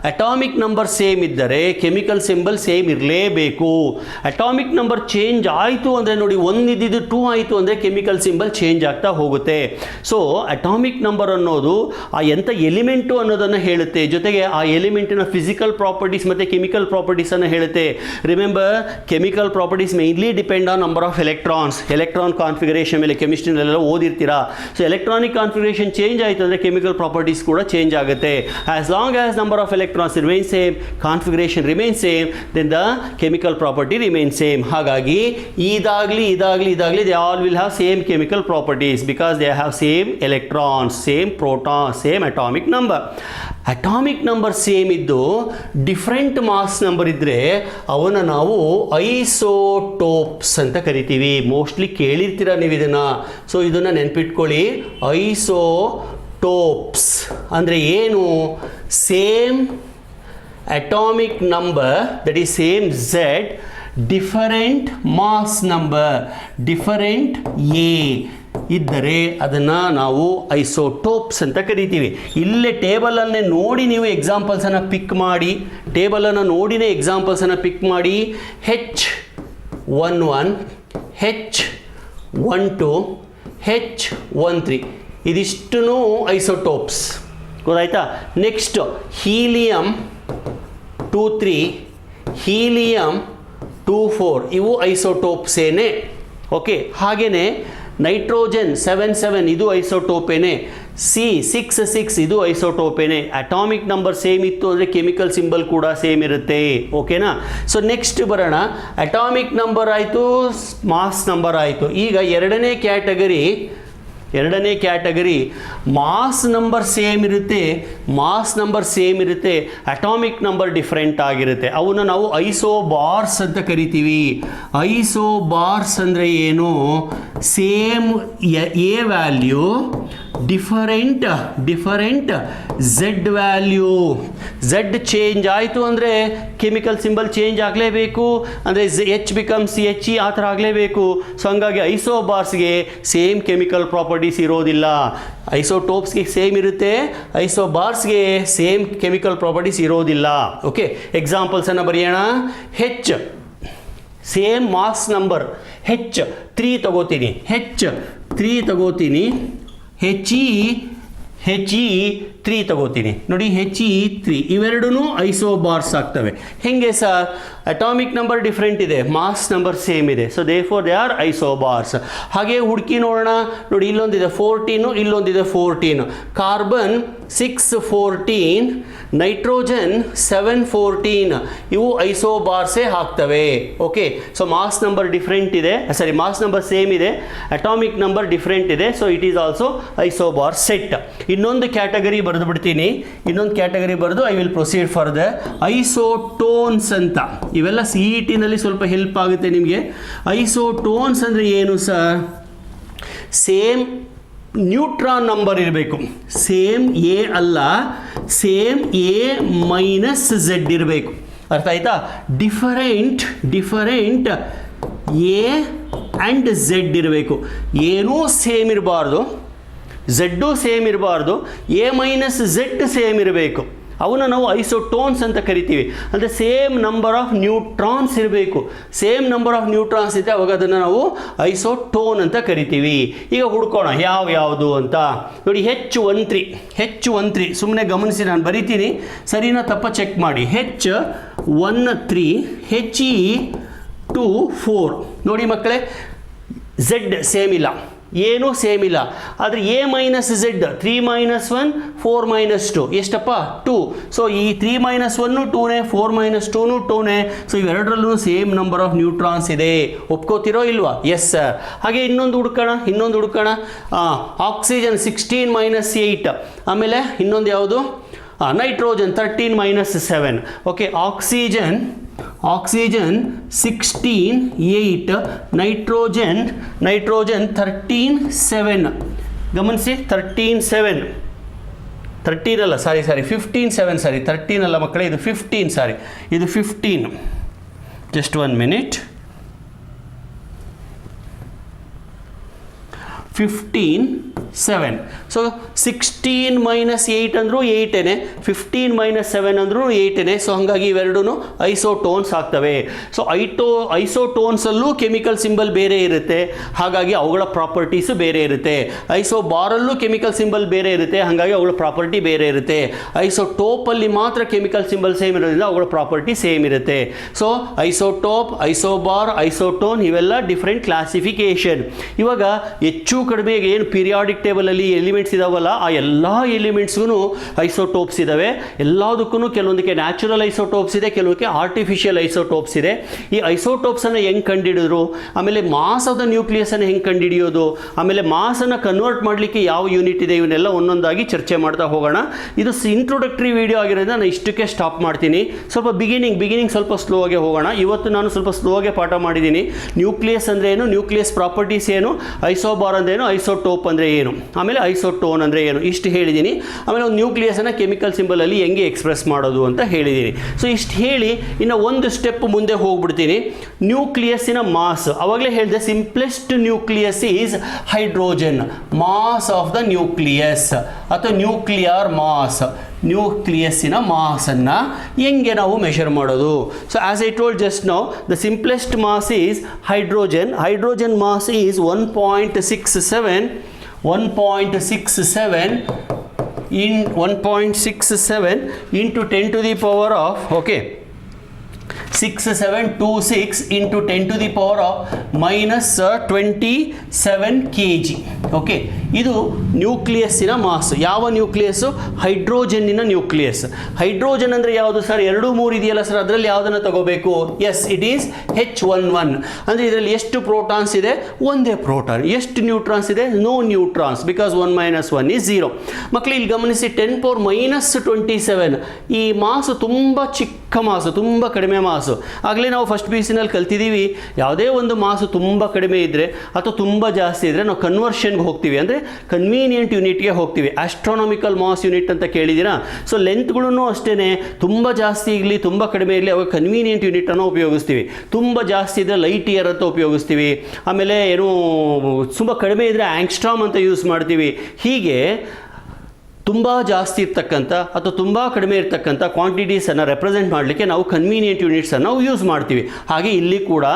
ಅಟಾಮಿಕ್ ನಂಬರ್ ಸೇಮ್ ಇದ್ದರೆ ಕೆಮಿಕಲ್ ಸಿಂಬಲ್ ಸೇಮ್ ಇರಲೇಬೇಕು. ಅಟಾಮಿಕ್ ನಂಬರ್ ಚೇಂಜ್ ಆಯಿತು ಅಂದರೆ ನೋಡಿ, 1 ಇದ್ದಿದ್ದು 2 ಆಯಿತು ಅಂದರೆ ಕೆಮಿಕಲ್ ಸಿಂಬಲ್ ಚೇಂಜ್ ಆಗ್ತಾ ಹೋಗುತ್ತೆ. ಸೊ ಅಟಾಮಿಕ್ ನಂಬರ್ ಅನ್ನೋದು ಆ ಎಂಥ ಎಲಿಮೆಂಟು ಅನ್ನೋದನ್ನು ಹೇಳುತ್ತೆ, ಜೊತೆಗೆ ಆ ಎಲಿಮೆಂಟಿನ ಫಿಸಿಕಲ್ ಪ್ರಾಪರ್ಟೀಸ್ ಮತ್ತು ಕೆಮಿಕಲ್ ಪ್ರಾಪರ್ಟೀಸನ್ನು ಹೇಳುತ್ತೆ. Remember, chemical properties mainly depend on number of electrons. Electron configuration ಮೇಲೆ ಕೆಮಿಸ್ಟ್ರಿನೆಲ್ಲ ಓದಿರ್ತೀರಾ. ಸೊ electronic configuration change ಆಯಿತು ಅಂದರೆ chemical properties ಕೂಡ ಚೇಂಜ್ ಆಗುತ್ತೆ. as long as number of electrons remain same, configuration remains same, then the chemical property remains same. ಹಾಗಾಗಿ ಇದಾಗಲಿ they all will have same chemical properties because they have same electrons, same protons, same atomic number. Atomic number same ಇದ್ದು different mass number ಇದ್ದರೆ ಅವನ್ನ ನಾವು isotopes ಅಂತ ಕರಿತೀವಿ. Mostly ಕೇಳಿರ್ತೀರ ನೀವು ಇದನ್ನು. So ಇದನ್ನು ನೆನ್ಪಿಟ್ಕೊಳ್ಳಿ. ಐಸೋಟೋಪ್ಸ್ ಅಂದರೆ ಏನು? Same atomic number, that is same Z, different mass number, different A ಇದ್ದರೆ ಅದನ್ನು ನಾವು ಐಸೋಟೋಪ್ಸ್ ಅಂತ ಕರಿತೀವಿ. ಇಲ್ಲೇ ಟೇಬಲನ್ನೇ ನೋಡಿ ನೀವು ಎಕ್ಸಾಂಪಲ್ಸನ್ನು ಪಿಕ್ ಮಾಡಿ, ಟೇಬಲನ್ನು ನೋಡಿನೇ ಎಕ್ಸಾಂಪಲ್ಸನ್ನು ಪಿಕ್ ಮಾಡಿ. H11, H12, H13 ಇದಿಷ್ಟೂ ಐಸೋಟೋಪ್ಸ್. ಗೊತ್ತಾಯ್ತಾ? ನೆಕ್ಸ್ಟ್ ಹೀಲಿಯಂ 23, ಹೀಲಿಯಂ 24 ಇವು ಐಸೋಟೋಪ್ಸೇನೆ. ಓಕೆ, ಹಾಗೆಯೇ ನೈಟ್ರೋಜನ್ 77 ಇದು ಐಸೋಟೋಪೇನೆ. C66 ಇದು ಐಸೋಟೋಪೇನೆ. ಅಟಾಮಿಕ್ ನಂಬರ್ ಸೇಮ್ ಇತ್ತು ಅಂದರೆ ಕೆಮಿಕಲ್ ಸಿಂಬಲ್ ಕೂಡ ಸೇಮ್ ಇರುತ್ತೆ. ಓಕೆನಾ? ಸೊ ನೆಕ್ಸ್ಟ್ ಬರೋಣ. ಅಟಾಮಿಕ್ ನಂಬರ್ ಆಯಿತು, ಮಾಸ್ ನಂಬರ್ ಆಯಿತು. ಈಗ ಎರಡನೇ ಕ್ಯಾಟಗರಿ ಎರಡನೇ ಕ್ಯಾಟಗರಿ ಮಾಸ್ ನಂಬರ್ ಸೇಮ್ ಇರುತ್ತೆ, ಅಟಾಮಿಕ್ ನಂಬರ್ ಡಿಫ್ರೆಂಟ್ ಆಗಿರುತ್ತೆ. ಅವನ್ನ ನಾವು ಐಸೋಬಾರ್ಸ್ ಅಂತ ಕರಿತೀವಿ. ಐಸೋಬಾರ್ಸ್ ಅಂದರೆ ಏನು? Same A value different Z value. Z change ಆಯಿತು ಅಂದರೆ ಕೆಮಿಕಲ್ ಸಿಂಬಲ್ ಚೇಂಜ್ ಆಗಲೇಬೇಕು, ಅಂದರೆ ಎಚ್ ಬಿಕಮ್ಸ್ ಎಚ್ ಇ ಆ ಥರ ಆಗಲೇಬೇಕು. ಸೊ ಹಂಗಾಗಿ ಐಸೋಬಾರ್ಸ್ಗೆ ಸೇಮ್ ಕೆಮಿಕಲ್ ಪ್ರಾಪರ್ಟೀಸ್ ಇರೋದಿಲ್ಲ. ಐಸೋಟೋಪ್ಸ್ಗೆ ಸೇಮ್ ಇರುತ್ತೆ, ಐಸೋಬಾರ್ಸ್ಗೆ ಸೇಮ್ ಕೆಮಿಕಲ್ ಪ್ರಾಪರ್ಟೀಸ್ ಇರೋದಿಲ್ಲ. ಓಕೆ, ಎಕ್ಸಾಂಪಲ್ಸನ್ನು ಬರೆಯೋಣ. ಹೆಚ್ ಸೇಮ್ ಮಾಸ್ ನಂಬರ್, ಹೆಚ್ 3 ತಗೋತೀನಿ, ಹೆಚ್ ಇ 3 ತಗೋತೀನಿ ನೋಡಿ. ಹೆಚ್ ಇ 3 ಇವೆರಡೂ ಐಸೋಬಾರ್ಸ್ ಆಗ್ತವೆ. ಹೆಂಗೆ ಸರ್? ಅಟಾಮಿಕ್ ನಂಬರ್ ಡಿಫ್ರೆಂಟ್ ಇದೆ, ಮಾಸ್ ನಂಬರ್ ಸೇಮ್ ಇದೆ, ಸೊ ದೇರ್ಫೋರ್ ದೇ ಆರ್ ಐಸೋಬಾರ್ಸ್. ಹಾಗೆ ಹುಡುಕಿ ನೋಡೋಣ. ನೋಡಿ, ಇಲ್ಲೊಂದಿದೆ 14, ಇಲ್ಲೊಂದಿದೆ 14. ಕಾರ್ಬನ್ 614, ನೈಟ್ರೋಜನ್ 714, ಇವು ಐಸೋಬಾರ್ಸೇ ಆಗ್ತವೆ. Okay, so mass number different ಇದೆ, ಮಾಸ್ ನಂಬರ್ ಸೇಮ್ ಇದೆ, ಅಟಾಮಿಕ್ ನಂಬರ್ ಡಿಫ್ರೆಂಟ್ ಇದೆ, so it is also isobar set. ಇನ್ನೊಂದು ಕ್ಯಾಟಗರಿ ಬರೆದು ಬಿಡ್ತೀನಿ, I will proceed further. Isotones ಅಂತ, ಇವೆಲ್ಲ ಸಿ ಇ ಟಿನಲ್ಲಿ ಸ್ವಲ್ಪ ಹೆಲ್ಪ್ ಆಗುತ್ತೆ ನಿಮಗೆ. ಐಸೋಟೋನ್ಸ್ ಅಂದರೆ ಏನು ಸರ್? ಸೇಮ್ ನ್ಯೂಟ್ರಾನ್ ನಂಬರ್ ಇರಬೇಕು, ಸೇಮ್ ಎ ಅಲ್ಲ, ಸೇಮ್ ಎ ಮೈನಸ್ ಝೆಡ್ ಇರಬೇಕು. ಅರ್ಥ ಆಯ್ತಾ? ಡಿಫರೆಂಟ್ ಎ ಆ್ಯಂಡ್ ಝೆಡ್ ಇರಬೇಕು. ಏನೂ ಸೇಮ್ ಇರಬಾರ್ದು, ಝೆಡ್ಡು ಸೇಮ್ ಇರಬಾರ್ದು, ಎ ಮೈನಸ್ ಝೆಡ್ ಸೇಮ್ ಇರಬೇಕು. ಅವನ್ನ ನಾವು ಐಸೋಟೋನ್ಸ್ ಅಂತ ಕರಿತೀವಿ. ಅಂದರೆ ಸೇಮ್ ನಂಬರ್ ಆಫ್ ನ್ಯೂಟ್ರಾನ್ಸ್ ಇರಬೇಕು. ಸೇಮ್ ನಂಬರ್ ಆಫ್ ನ್ಯೂಟ್ರಾನ್ಸ್ ಇದೆ, ಅವಾಗ ಅದನ್ನು ನಾವು ಐಸೋಟೋನ್ ಅಂತ ಕರಿತೀವಿ. ಈಗ ಹುಡ್ಕೋಣ ಯಾವುದು ಅಂತ. ನೋಡಿ, H13 ಸುಮ್ಮನೆ ಗಮನಿಸಿ, ನಾನು ಬರಿತೀನಿ, ಸರಿನಾ ತಪ್ಪ ಚೆಕ್ ಮಾಡಿ. H13, He2 4. ನೋಡಿ ಮಕ್ಕಳೇ, ಝೆಡ್ ಸೇಮ್ ಇಲ್ಲ, ಏನೂ ಸೇಮ್ ಇಲ್ಲ. ಆದರೆ ಎ ಮೈನಸ್ ಝೆಡ್ 3 - 1 4 - 2 ಎಷ್ಟಪ್ಪ? 2. ಸೊ ಈ 3 - 1 2ನೇ, 4 - 2 2ನೇ. ಸೊ ಇವೆರಡರಲ್ಲೂ ಸೇಮ್ ನಂಬರ್ ಆಫ್ ನ್ಯೂಟ್ರಾನ್ಸ್ ಇದೆ. ಒಪ್ಕೋತಿರೋ ಇಲ್ವಾ? Yes sir. ಹಾಗೆ ಇನ್ನೊಂದು ಹುಡ್ಕೋಣ. ಆಕ್ಸಿಜನ್ 16 - 8. ಆಮೇಲೆ ಇನ್ನೊಂದು ಯಾವುದು? ನೈಟ್ರೋಜನ್ 13 - 7. Okay, oxygen 16 8, nitrogen 13 7. ಗಮನಿಸಿ, 13 7, 13 ಅಲ್ಲ, ಸಾರಿ 15 7, ಸಾರಿ 13 ಅಲ್ಲ ಮಕ್ಕಳೇ, ಇದು 15, ಸಾರಿ ಇದು 15. Just 1 minute. 15 7. ಸೊ 16 - 8 ಅಂದರೂ 8ನೇ, 15 - 7 ಅಂದರೂ 8ನೇ. ಸೊ ಹಾಗಾಗಿ ಇವೆರಡೂ ಐಸೋಟೋನ್ಸ್ ಆಗ್ತವೆ. ಸೊ ಐಸೋಟೋನ್ಸಲ್ಲೂ ಕೆಮಿಕಲ್ ಸಿಂಬಲ್ ಬೇರೆ ಇರುತ್ತೆ, ಹಾಗಾಗಿ ಅವುಗಳ ಪ್ರಾಪರ್ಟೀಸು ಬೇರೆ ಇರುತ್ತೆ. ಐಸೋಬಾರಲ್ಲೂ ಕೆಮಿಕಲ್ ಸಿಂಬಲ್ ಬೇರೆ ಇರುತ್ತೆ, ಹಾಗಾಗಿ ಅವುಗಳ ಪ್ರಾಪರ್ಟಿ ಬೇರೆ ಇರುತ್ತೆ. ಐಸೋಟೋಪಲ್ಲಿ ಮಾತ್ರ ಕೆಮಿಕಲ್ ಸಿಂಬಲ್ ಸೇಮ್ ಇರೋದ್ರಿಂದ ಅವುಗಳ ಪ್ರಾಪರ್ಟಿ ಸೇಮ್ ಇರುತ್ತೆ. ಸೊ ಐಸೋಟೋಪ್, ಐಸೋಬಾರ್, ಐಸೋಟೋನ್ ಇವೆಲ್ಲ ಡಿಫ್ರೆಂಟ್ ಕ್ಲಾಸಿಫಿಕೇಶನ್. ಇವಾಗ ಹೆಚ್ಚು ಕಡಿಮೆಗೆ ಏನು ಪೀರಿಯಾಡಿಕ್ ಟೇಬಲಲ್ಲಿ ಎಲಿಮೆಂಟ್ಸ್ ಇದಾವಲ್ಲ, ಆ ಎಲ್ಲ ಎಲಿಮೆಂಟ್ಸ್ಗೂ ಐಸೋಟೋಪ್ಸ್ ಇದ್ದಾವೆ. ಎಲ್ಲದಕ್ಕೂ ಕೆಲವೊಂದಕ್ಕೆ ನ್ಯಾಚುರಲ್ ಐಸೋಟೋಪ್ಸ್ ಇದೆ, ಕೆಲವಕ್ಕೆ ಆರ್ಟಿಫಿಷಿಯಲ್ ಐಸೋಟೋಪ್ಸ್ ಇದೆ. ಈ ಐಸೋಟೋಪ್ಸನ್ನು ಹೆಂಗೆ ಕಂಡುಹಿಡಿದ್ರು, ಆಮೇಲೆ ಮಾಸ್ ಆಫ್ ದ ನ್ಯೂಕ್ಲಿಯಸನ್ನು ಹೆಂಗೆ ಕಂಡುಹಿಡಿಯೋದು, ಆಮೇಲೆ ಮಾಸನ್ನು ಕನ್ವರ್ಟ್ ಮಾಡಲಿಕ್ಕೆ ಯಾವ ಯೂನಿಟ್ ಇದೆ, ಇವನ್ನೆಲ್ಲ ಒಂದೊಂದಾಗಿ ಚರ್ಚೆ ಮಾಡ್ತಾ ಹೋಗೋಣ. ಇದು ಇಂಟ್ರೊಡಕ್ಟರಿ ವಿಡಿಯೋ ಆಗಿರೋದ್ರಿಂದ ನಾನು ಇಷ್ಟಕ್ಕೆ ಸ್ಟಾಪ್ ಮಾಡ್ತೀನಿ. ಸ್ವಲ್ಪ ಬಿಗಿನಿಂಗ್ ಸ್ವಲ್ಪ ಸ್ಲೋ ಆಗಿ ಹೋಗೋಣ. ಇವತ್ತು ನಾನು ಸ್ವಲ್ಪ ಸ್ಲೋ ಆಗಿ ಪಾಠ ಮಾಡಿದ್ದೀನಿ. ನ್ಯೂಕ್ಲಿಯಸ್ ಅಂದರೆ ಏನು, ನ್ಯೂಕ್ಲಿಯಸ್ ಪ್ರಾಪರ್ಟೀಸ್ ಏನು, ಐಸೋಬಾರ್ ಅಂದರೆ ಏನು, ಐಸೋಟೋಪ್ ಅಂದರೆ ಏನು, ಆಮೇಲೆ ಐಸೋಟೋನ್ ಅಂದರೆ ಏನು, ಇಷ್ಟು ಹೇಳಿದ್ದೀನಿ. ಆಮೇಲೆ ಒಂದು ನ್ಯೂಕ್ಲಿಯಸನ್ನು ಕೆಮಿಕಲ್ ಸಿಂಬಲಲ್ಲಿ ಹೆಂಗೆ ಎಕ್ಸ್ಪ್ರೆಸ್ ಮಾಡೋದು ಅಂತ ಹೇಳಿದ್ದೀನಿ. ಸೊ ಇಷ್ಟು ಹೇಳಿ ಇನ್ನು ಒಂದು ಸ್ಟೆಪ್ ಮುಂದೆ ಹೋಗ್ಬಿಡ್ತೀನಿ. ನ್ಯೂಕ್ಲಿಯಸ್ಸಿನ ಮಾಸ್ ಅವಾಗಲೇ ಹೇಳಿದೆ, simplest nucleus is hydrogen. Mass of the nucleus ಅಥವಾ ನ್ಯೂಕ್ಲಿಯರ್ ಮಾಸ್, ನ್ಯೂಕ್ಲಿಯಸ್ಸಿನ ಮಾಸನ್ನು ಹೆಂಗೆ ನಾವು ಮೆಷರ್ ಮಾಡೋದು? So as I told just now, the simplest mass is hydrogen. Hydrogen mass is 1.67 into 10 to the power of, okay, 6726 into 10 to the power of minus 27 kg. Okay, ಇದು ನ್ಯೂಕ್ಲಿಯಸ್ಸಿನ mass. ಯಾವ nucleus? ಹೈಡ್ರೋಜನ್ನಿನ nucleus. Hydrogen ಅಂದರೆ ಯಾವುದು sir? 2 3 ಇದೆಯಲ್ಲ sir, ಅದರಲ್ಲಿ ಯಾವುದನ್ನು ತಗೋಬೇಕು? Yes, it is H11. ಅಂದರೆ ಇದರಲ್ಲಿ ಎಷ್ಟು ಪ್ರೋಟಾನ್ಸ್ ಇದೆ? ಒಂದೇ ಪ್ರೋಟಾನ್. ಎಷ್ಟು ನ್ಯೂಟ್ರಾನ್ಸ್ ಇದೆ? No neutrons, because 1 - 1 is 0. ಮಕ್ಕಳು ಇಲ್ಲಿ ಗಮನಿಸಿ, 10⁻⁻27 ಈ ಮಾಸು ತುಂಬ ಚಿಕ್ಕ ಮಾಸು, ತುಂಬ ಕಡಿಮೆ ಮಾಸು. ಆಗಲೇ ನಾವು ಫಸ್ಟ್ PUCನಲ್ಲಿ ಕಲ್ತಿದ್ದೀವಿ, ಯಾವುದೇ ಒಂದು ಮಾಸು ತುಂಬ ಕಡಿಮೆ ಇದ್ದರೆ ಅಥವಾ ತುಂಬ ಜಾಸ್ತಿ ಇದ್ದರೆ ನಾವು ಕನ್ವರ್ಷನ್ಗೆ ಹೋಗ್ತೀವಿ, ಅಂದರೆ ಕನ್ವೀನಿಯಂಟ್ ಯೂನಿಟ್ಗೆ ಹೋಗ್ತೀವಿ. ಆಸ್ಟ್ರಾನಮಿಕಲ್ ಮಾಸ್ ಯೂನಿಟ್ ಅಂತ ಕೇಳಿದ್ದೀರಾ? ಸೊ ಲೆಂತ್ಗಳೂ ಅಷ್ಟೇ, ತುಂಬ ಜಾಸ್ತಿ ಇರಲಿ ತುಂಬ ಕಡಿಮೆ ಇರಲಿ ಅವಾಗ ಕನ್ವೀನಿಯಂಟ್ ಯೂನಿಟನ್ನು ಉಪಯೋಗಿಸ್ತೀವಿ. ತುಂಬ ಜಾಸ್ತಿ ಇದ್ದರೆ ಲೈಟ್ ಇಯರ್ ಅಂತ ಉಪಯೋಗಿಸ್ತೀವಿ. ಆಮೇಲೆ ಏನು ತುಂಬ ಕಡಿಮೆ ಇದ್ದರೆ ಆಂಗ್ಸ್ಟ್ರಾಮ್ ಅಂತ ಯೂಸ್ ಮಾಡ್ತೀವಿ. ಹೀಗೆ ತುಂಬ ಜಾಸ್ತಿ ಇರ್ತಕ್ಕಂಥ ಅಥವಾ ತುಂಬ ಕಡಿಮೆ ಇರ್ತಕ್ಕಂಥ ಕ್ವಾಂಟಿಟೀಸನ್ನು ರೆಪ್ರೆಸೆಂಟ್ ಮಾಡಲಿಕ್ಕೆ ನಾವು ಕನ್ವೀನಿಯಂಟ್ ಯೂನಿಟ್ಸನ್ನು ನಾವು ಯೂಸ್ ಮಾಡ್ತೀವಿ. ಹಾಗೆ ಇಲ್ಲಿ ಕೂಡ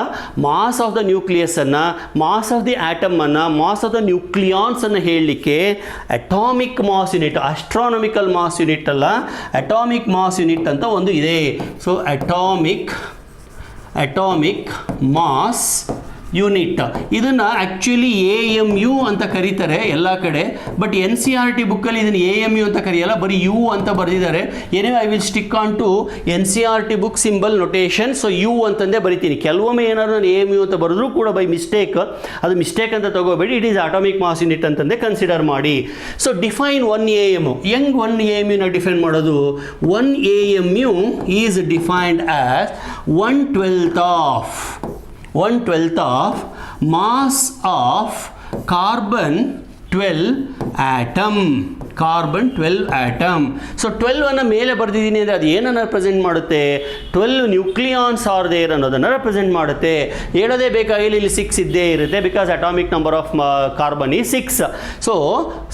ಮಾಸ್ ಆಫ್ ದ ನ್ಯೂಕ್ಲಿಯಸನ್ನು, ಮಾಸ್ ಆಫ್ ದಿ ಆಟಮನ್ನು, ಮಾಸ್ ಆಫ್ ದ ನ್ಯೂಕ್ಲಿಯಾನ್ಸನ್ನು ಹೇಳಲಿಕ್ಕೆ atomic mass unit, astronomical mass unit ಅಲ್ಲ, ಅಟಾಮಿಕ್ ಮಾಸ್ ಯೂನಿಟ್ ಅಂತ ಒಂದು ಇದೆ. ಸೊ ಅಟಾಮಿಕ್ ಮಾಸ್ ಯೂನಿಟ್, ಇದನ್ನು ಆ್ಯಕ್ಚುಲಿ AMU ಅಂತ ಕರೀತಾರೆ ಎಲ್ಲ ಕಡೆ. ಬಟ್ NCERT ಬುಕ್ಕಲ್ಲಿ ಇದನ್ನು AMU ಅಂತ ಕರೆಯಲ್ಲ, ಬರೀ U ಅಂತ ಬರೆದಿದ್ದಾರೆ. Anyway I will stick on to NCERT book symbol notation. So U ಅಂತಂದೇ ಬರಿತೀನಿ. ಕೆಲವೊಮ್ಮೆ ಏನಾದರೂ ನಾನು AMU ಅಂತ ಬರೆದ್ರೂ ಕೂಡ ಬೈ ಮಿಸ್ಟೇಕ್, ಅದು ಮಿಸ್ಟೇಕ್ ಅಂತ ತಗೋಬೇಡಿ, it is atomic mass unit ಅಂತಂದೇ ಕನ್ಸಿಡರ್ ಮಾಡಿ. So define 1 AMU. ಹೆಂಗೆ 1 AMUನ ಡಿಫೈನ್ ಮಾಡೋದು? 1 AMU is defined as 1/12 of mass of carbon 12 atom. So 12 ಅನ್ನು ಮೇಲೆ ಬರೆದಿದ್ದೀನಿ ಅಂದರೆ ಅದು ಏನನ್ನು ರೆಪ್ರೆಸೆಂಟ್ ಮಾಡುತ್ತೆ? 12 ನ್ಯೂಕ್ಲಿಯಾನ್ಸ್ ಆರ್ ದೇರ್ ಅನ್ನೋದನ್ನು ರೆಪ್ರೆಸೆಂಟ್ ಮಾಡುತ್ತೆ. ಹೇಳೋದೇ ಬೇಕಾಗಿಲ್ಲ, ಇಲ್ಲಿ 6 ಇದ್ದೇ ಇರುತ್ತೆ, because atomic number of carbon ಈ 6. ಸೊ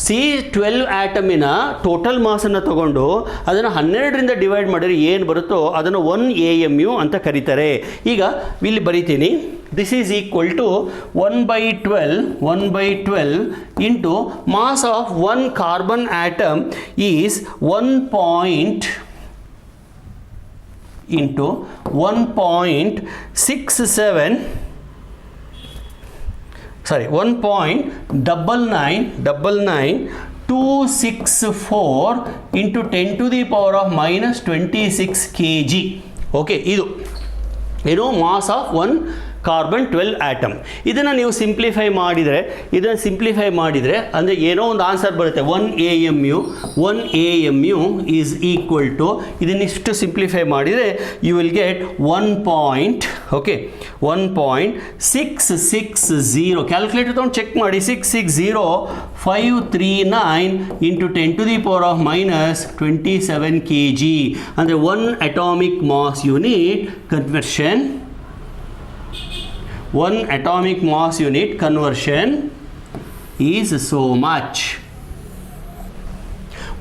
C12 ಆಟಮಿನ ಟೋಟಲ್ ಮಾಸನ್ನು ತಗೊಂಡು ಅದನ್ನು 12ರಿಂದ ಡಿವೈಡ್ ಮಾಡಿದರೆ ಏನು ಬರುತ್ತೋ ಅದನ್ನು 1 AMU ಅಂತ ಕರೀತಾರೆ. ಈಗ ಇಲ್ಲಿ ಬರಿತೀನಿ, this is equal to 1/12 into mass of one carbon atom is 1.99264 into 10 to the power of minus 26 kg. Okay, ಇದು ಏನು ಮಾಸ್ ಆಫ್ 1 ಕಾರ್ಬನ್ 12 ಆಟಮ್. ಇದನ್ನು ನೀವು ಸಿಂಪ್ಲಿಫೈ ಮಾಡಿದರೆ ಅಂದರೆ ಏನೋ ಒಂದು ಆನ್ಸರ್ ಬರುತ್ತೆ. 1 AMU ಈಸ್ ಈಕ್ವಲ್ ಟು, ಇದನ್ನಿಷ್ಟು ಸಿಂಪ್ಲಿಫೈ ಮಾಡಿದರೆ ಯು ವಿಲ್ ಗೆಟ್ 1.660. ಕ್ಯಾಲ್ಕುಲೇಟರ್ ತೊಗೊಂಡು ಚೆಕ್ ಮಾಡಿ. 660,539 into 10 to the power of minus 27 kg. ಅಂದರೆ 1 atomic mass unit conversion, 1 atomic mass unit conversion is so much.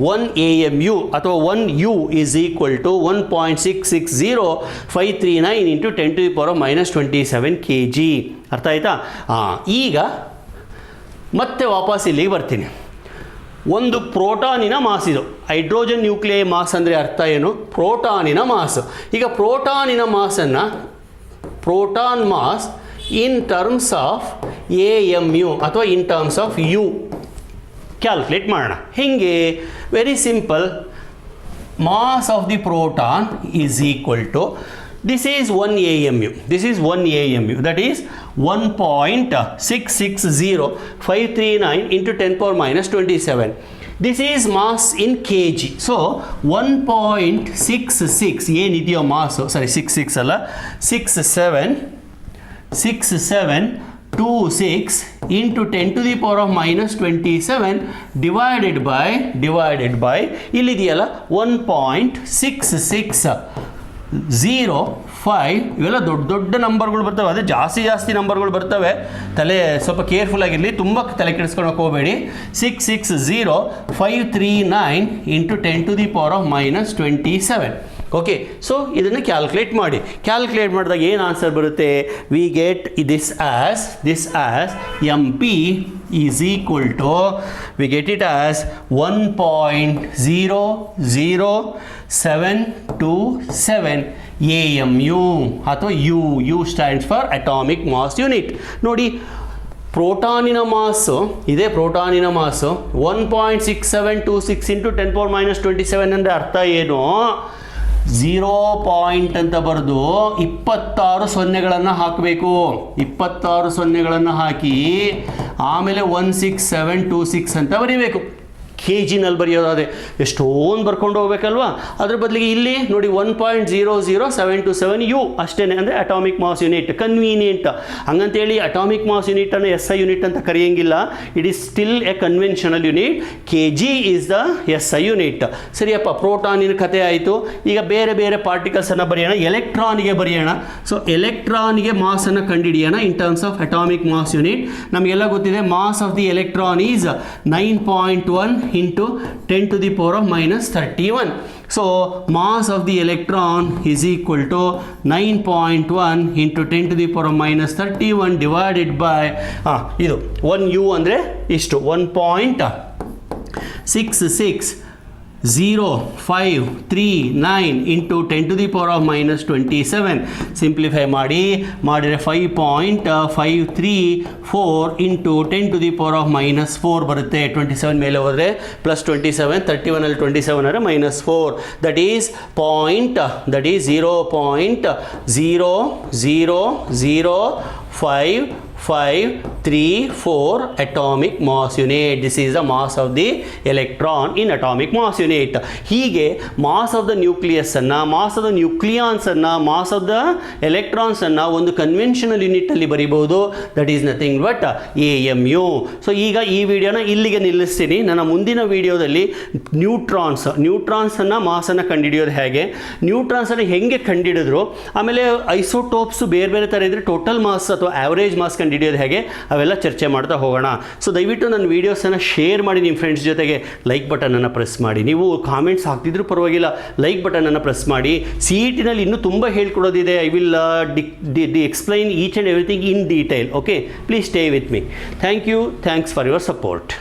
1 AMU ಅಥವಾ 1 U is equal to 1.660,539 into 10 to the power of minus 27 kg. ಅರ್ಥ ಆಯ್ತಾ? ಈಗ ಮತ್ತೆ ವಾಪಸ್ ಇಲ್ಲಿಗೆ ಬರ್ತೀನಿ. ಒಂದು ಪ್ರೋಟಾನಿನ ಮಾಸ್ ಇದು. ಹೈಡ್ರೋಜನ್ ನ್ಯೂಕ್ಲಿಯೈ ಮಾಸ್ ಅಂದರೆ ಅರ್ಥ ಏನು? ಪ್ರೋಟಾನಿನ ಮಾಸ್. ಈಗ ಪ್ರೋಟಾನಿನ ಮಾಸನ್ನು, proton mass in terms of AMU ಅಥವಾ in terms of U calculate ಮಾಡೋಣ. ಹೇಗೆ? Very simple. Mass of the proton is equal to, this is 1 AMU, that is 1.660,539 into 10 power minus 27. This is mass in kg. So 1.66 ಏನಿದೆಯೋ ಮಾಸು, ಸಾರಿ 66 ಅಲ್ಲ, 6726 into 10 to the power of minus 27 divided by ಇಲ್ಲಿದೆಯಲ್ಲ 1.6605. ಇವೆಲ್ಲ ದೊಡ್ಡ ನಂಬರ್ಗಳು ಬರ್ತವೆ, ಅದೇ ಜಾಸ್ತಿ ನಂಬರ್ಗಳು ಬರ್ತವೆ. ತಲೆ ಸ್ವಲ್ಪ ಕೇರ್ಫುಲ್ ಆಗಿರಲಿ, ತುಂಬ ತಲೆ ಕೆಡಿಸ್ಕೊಳಕ್ಕೆ ಹೋಗಬೇಡಿ. 660,539 into 10 to the power of minus 27. Okay, so ಇದನ್ನು ಕ್ಯಾಲ್ಕುಲೇಟ್ ಮಾಡಿ. ಕ್ಯಾಲ್ಕುಲೇಟ್ ಮಾಡಿದಾಗ ಏನು ಆನ್ಸರ್ ಬರುತ್ತೆ? We get this as MP is equal to, we get it as 1.00727 AMU ಅಥವಾ U stands for atomic mass unit. ನೋಡಿ, ಪ್ರೋಟಾನಿನ ಮಾಸು ಇದೆ, ಪ್ರೋಟಾನಿನ ಮಾಸು 1.6726 ಇಂಟು 10⁻27 ಅಂದರೆ ಅರ್ಥ ಏನು? 0 ಪಾಯಿಂಟ್ ಅಂತ ಬರೆದು 26 ಸೊನ್ನೆಗಳನ್ನು ಹಾಕಬೇಕು. 26 ಸೊನ್ನೆಗಳನ್ನು ಹಾಕಿ ಆಮೇಲೆ 16726 ಅಂತ ಬರೀಬೇಕು. ಕೆ ಜಿನಲ್ಲಿ ಬರೆಯೋದಾದರೆ ಎಷ್ಟೊಂದು ಬರ್ಕೊಂಡು ಹೋಗ್ಬೇಕಲ್ವಾ? ಅದ್ರ ಬದಲಿಗೆ ಇಲ್ಲಿ ನೋಡಿ 1.00727 U ಅಷ್ಟೇ, ಅಂದರೆ ಅಟಾಮಿಕ್ ಮಾಸ್ ಯೂನಿಟ್. ಕನ್ವೀನಿಯಂಟ್ ಹಂಗಂತೇಳಿ ಅಟಾಮಿಕ್ ಮಾಸ್ ಯೂನಿಟನ್ನು SI ಯೂನಿಟ್ ಅಂತ ಕರೆಯಂಗಿಲ್ಲ. It is still a conventional unit. kg is the SI unit. ಸರಿಯಪ್ಪ, ಪ್ರೋಟಾನಿನ ಕಥೆ ಆಯಿತು. ಈಗ ಬೇರೆ ಬೇರೆ ಪಾರ್ಟಿಕಲ್ಸನ್ನು ಬರೆಯೋಣ. ಎಲೆಕ್ಟ್ರಾನಿಗೆ ಬರೆಯೋಣ. ಸೊ ಎಲೆಕ್ಟ್ರಾನಿಗೆ ಮಾಸನ್ನು ಕಂಡುಹಿಡಿಯೋಣ in terms of atomic mass unit. ನಮಗೆಲ್ಲ ಗೊತ್ತಿದೆ, mass of the electron is 9.1 into 10 to the power of minus 31. So mass of the electron is equal to 9.1 into 10 to the power of minus 31 divided by ಇದು 1 U ಅಂದರೆ ಇಷ್ಟು 1.660539 into 10 to the power of minus 27. Simplify ಮಾಡಿದರೆ 5.534 into 10 to the power of minus 4 ಬರುತ್ತೆ. 27 ಮೇಲೆ ಹೋದರೆ plus 27, 31 ಅಲ್ಲಿ 27 ಅಂದರೆ minus 4. that is 0.0005534 atomic mass unit. This is the mass of the electron in atomic mass unit. ಹೀಗೆ mass of the nucleus ಅನ್ನು, mass of the nucleons ಅನ್ನು, mass of the electrons ಅನ್ನು ಒಂದು ಕನ್ವೆನ್ಷನಲ್ ಯೂನಿಟ್ ಅಲ್ಲಿ ಬರೀಬಹುದು. That is nothing but AMU. So ಈಗ ಈ ವಿಡಿಯೋನ ಇಲ್ಲಿಗೆ ನಿಲ್ಲಿಸ್ತೀನಿ. ನನ್ನ ಮುಂದಿನ ವಿಡಿಯೋದಲ್ಲಿ ನ್ಯೂಟ್ರಾನ್ಸ್ ಅನ್ನು ಮಾಸನ್ನು ಕಂಡುಹಿಡಿಯೋದು ಹೇಗೆ, ನ್ಯೂಟ್ರಾನ್ಸ್ ಅನ್ನು ಹೆಂಗೆ ಕಂಡುಹಿಡಿದ್ರು, ಆಮೇಲೆ ಐಸೋಟೋಪ್ಸ್ ಬೇರೆ ಬೇರೆ ಥರ ಇದ್ರೆ ಟೋಟಲ್ ಮಾಸ್ ಅಥವಾ ಆವರೇಜ್ ಮಾಸ್ ಕಂಡುಹಿಡಿಯೋದು ಹೇಗೆ, ಅವೆಲ್ಲ ಚರ್ಚೆ ಮಾಡ್ತಾ ಹೋಗೋಣ. ಸೊ ದಯವಿಟ್ಟು ನನ್ನ ವೀಡಿಯೋಸನ್ನು ಶೇರ್ ಮಾಡಿ ನಿಮ್ಮ ಫ್ರೆಂಡ್ಸ್ ಜೊತೆಗೆ. ಲೈಕ್ ಬಟನನ್ನು ಪ್ರೆಸ್ ಮಾಡಿ. ನೀವು ಕಾಮೆಂಟ್ಸ್ ಹಾಕ್ತಿದ್ರೂ ಪರವಾಗಿಲ್ಲ, ಲೈಕ್ ಬಟನನ್ನು ಪ್ರೆಸ್ ಮಾಡಿ. CET ನಲ್ಲಿ ಇನ್ನೂ ತುಂಬ ಹೇಳ್ಕೊಡೋದಿದೆ. I will explain each and everything in detail. Okay, please stay with me. Thank you. Thanks for your support.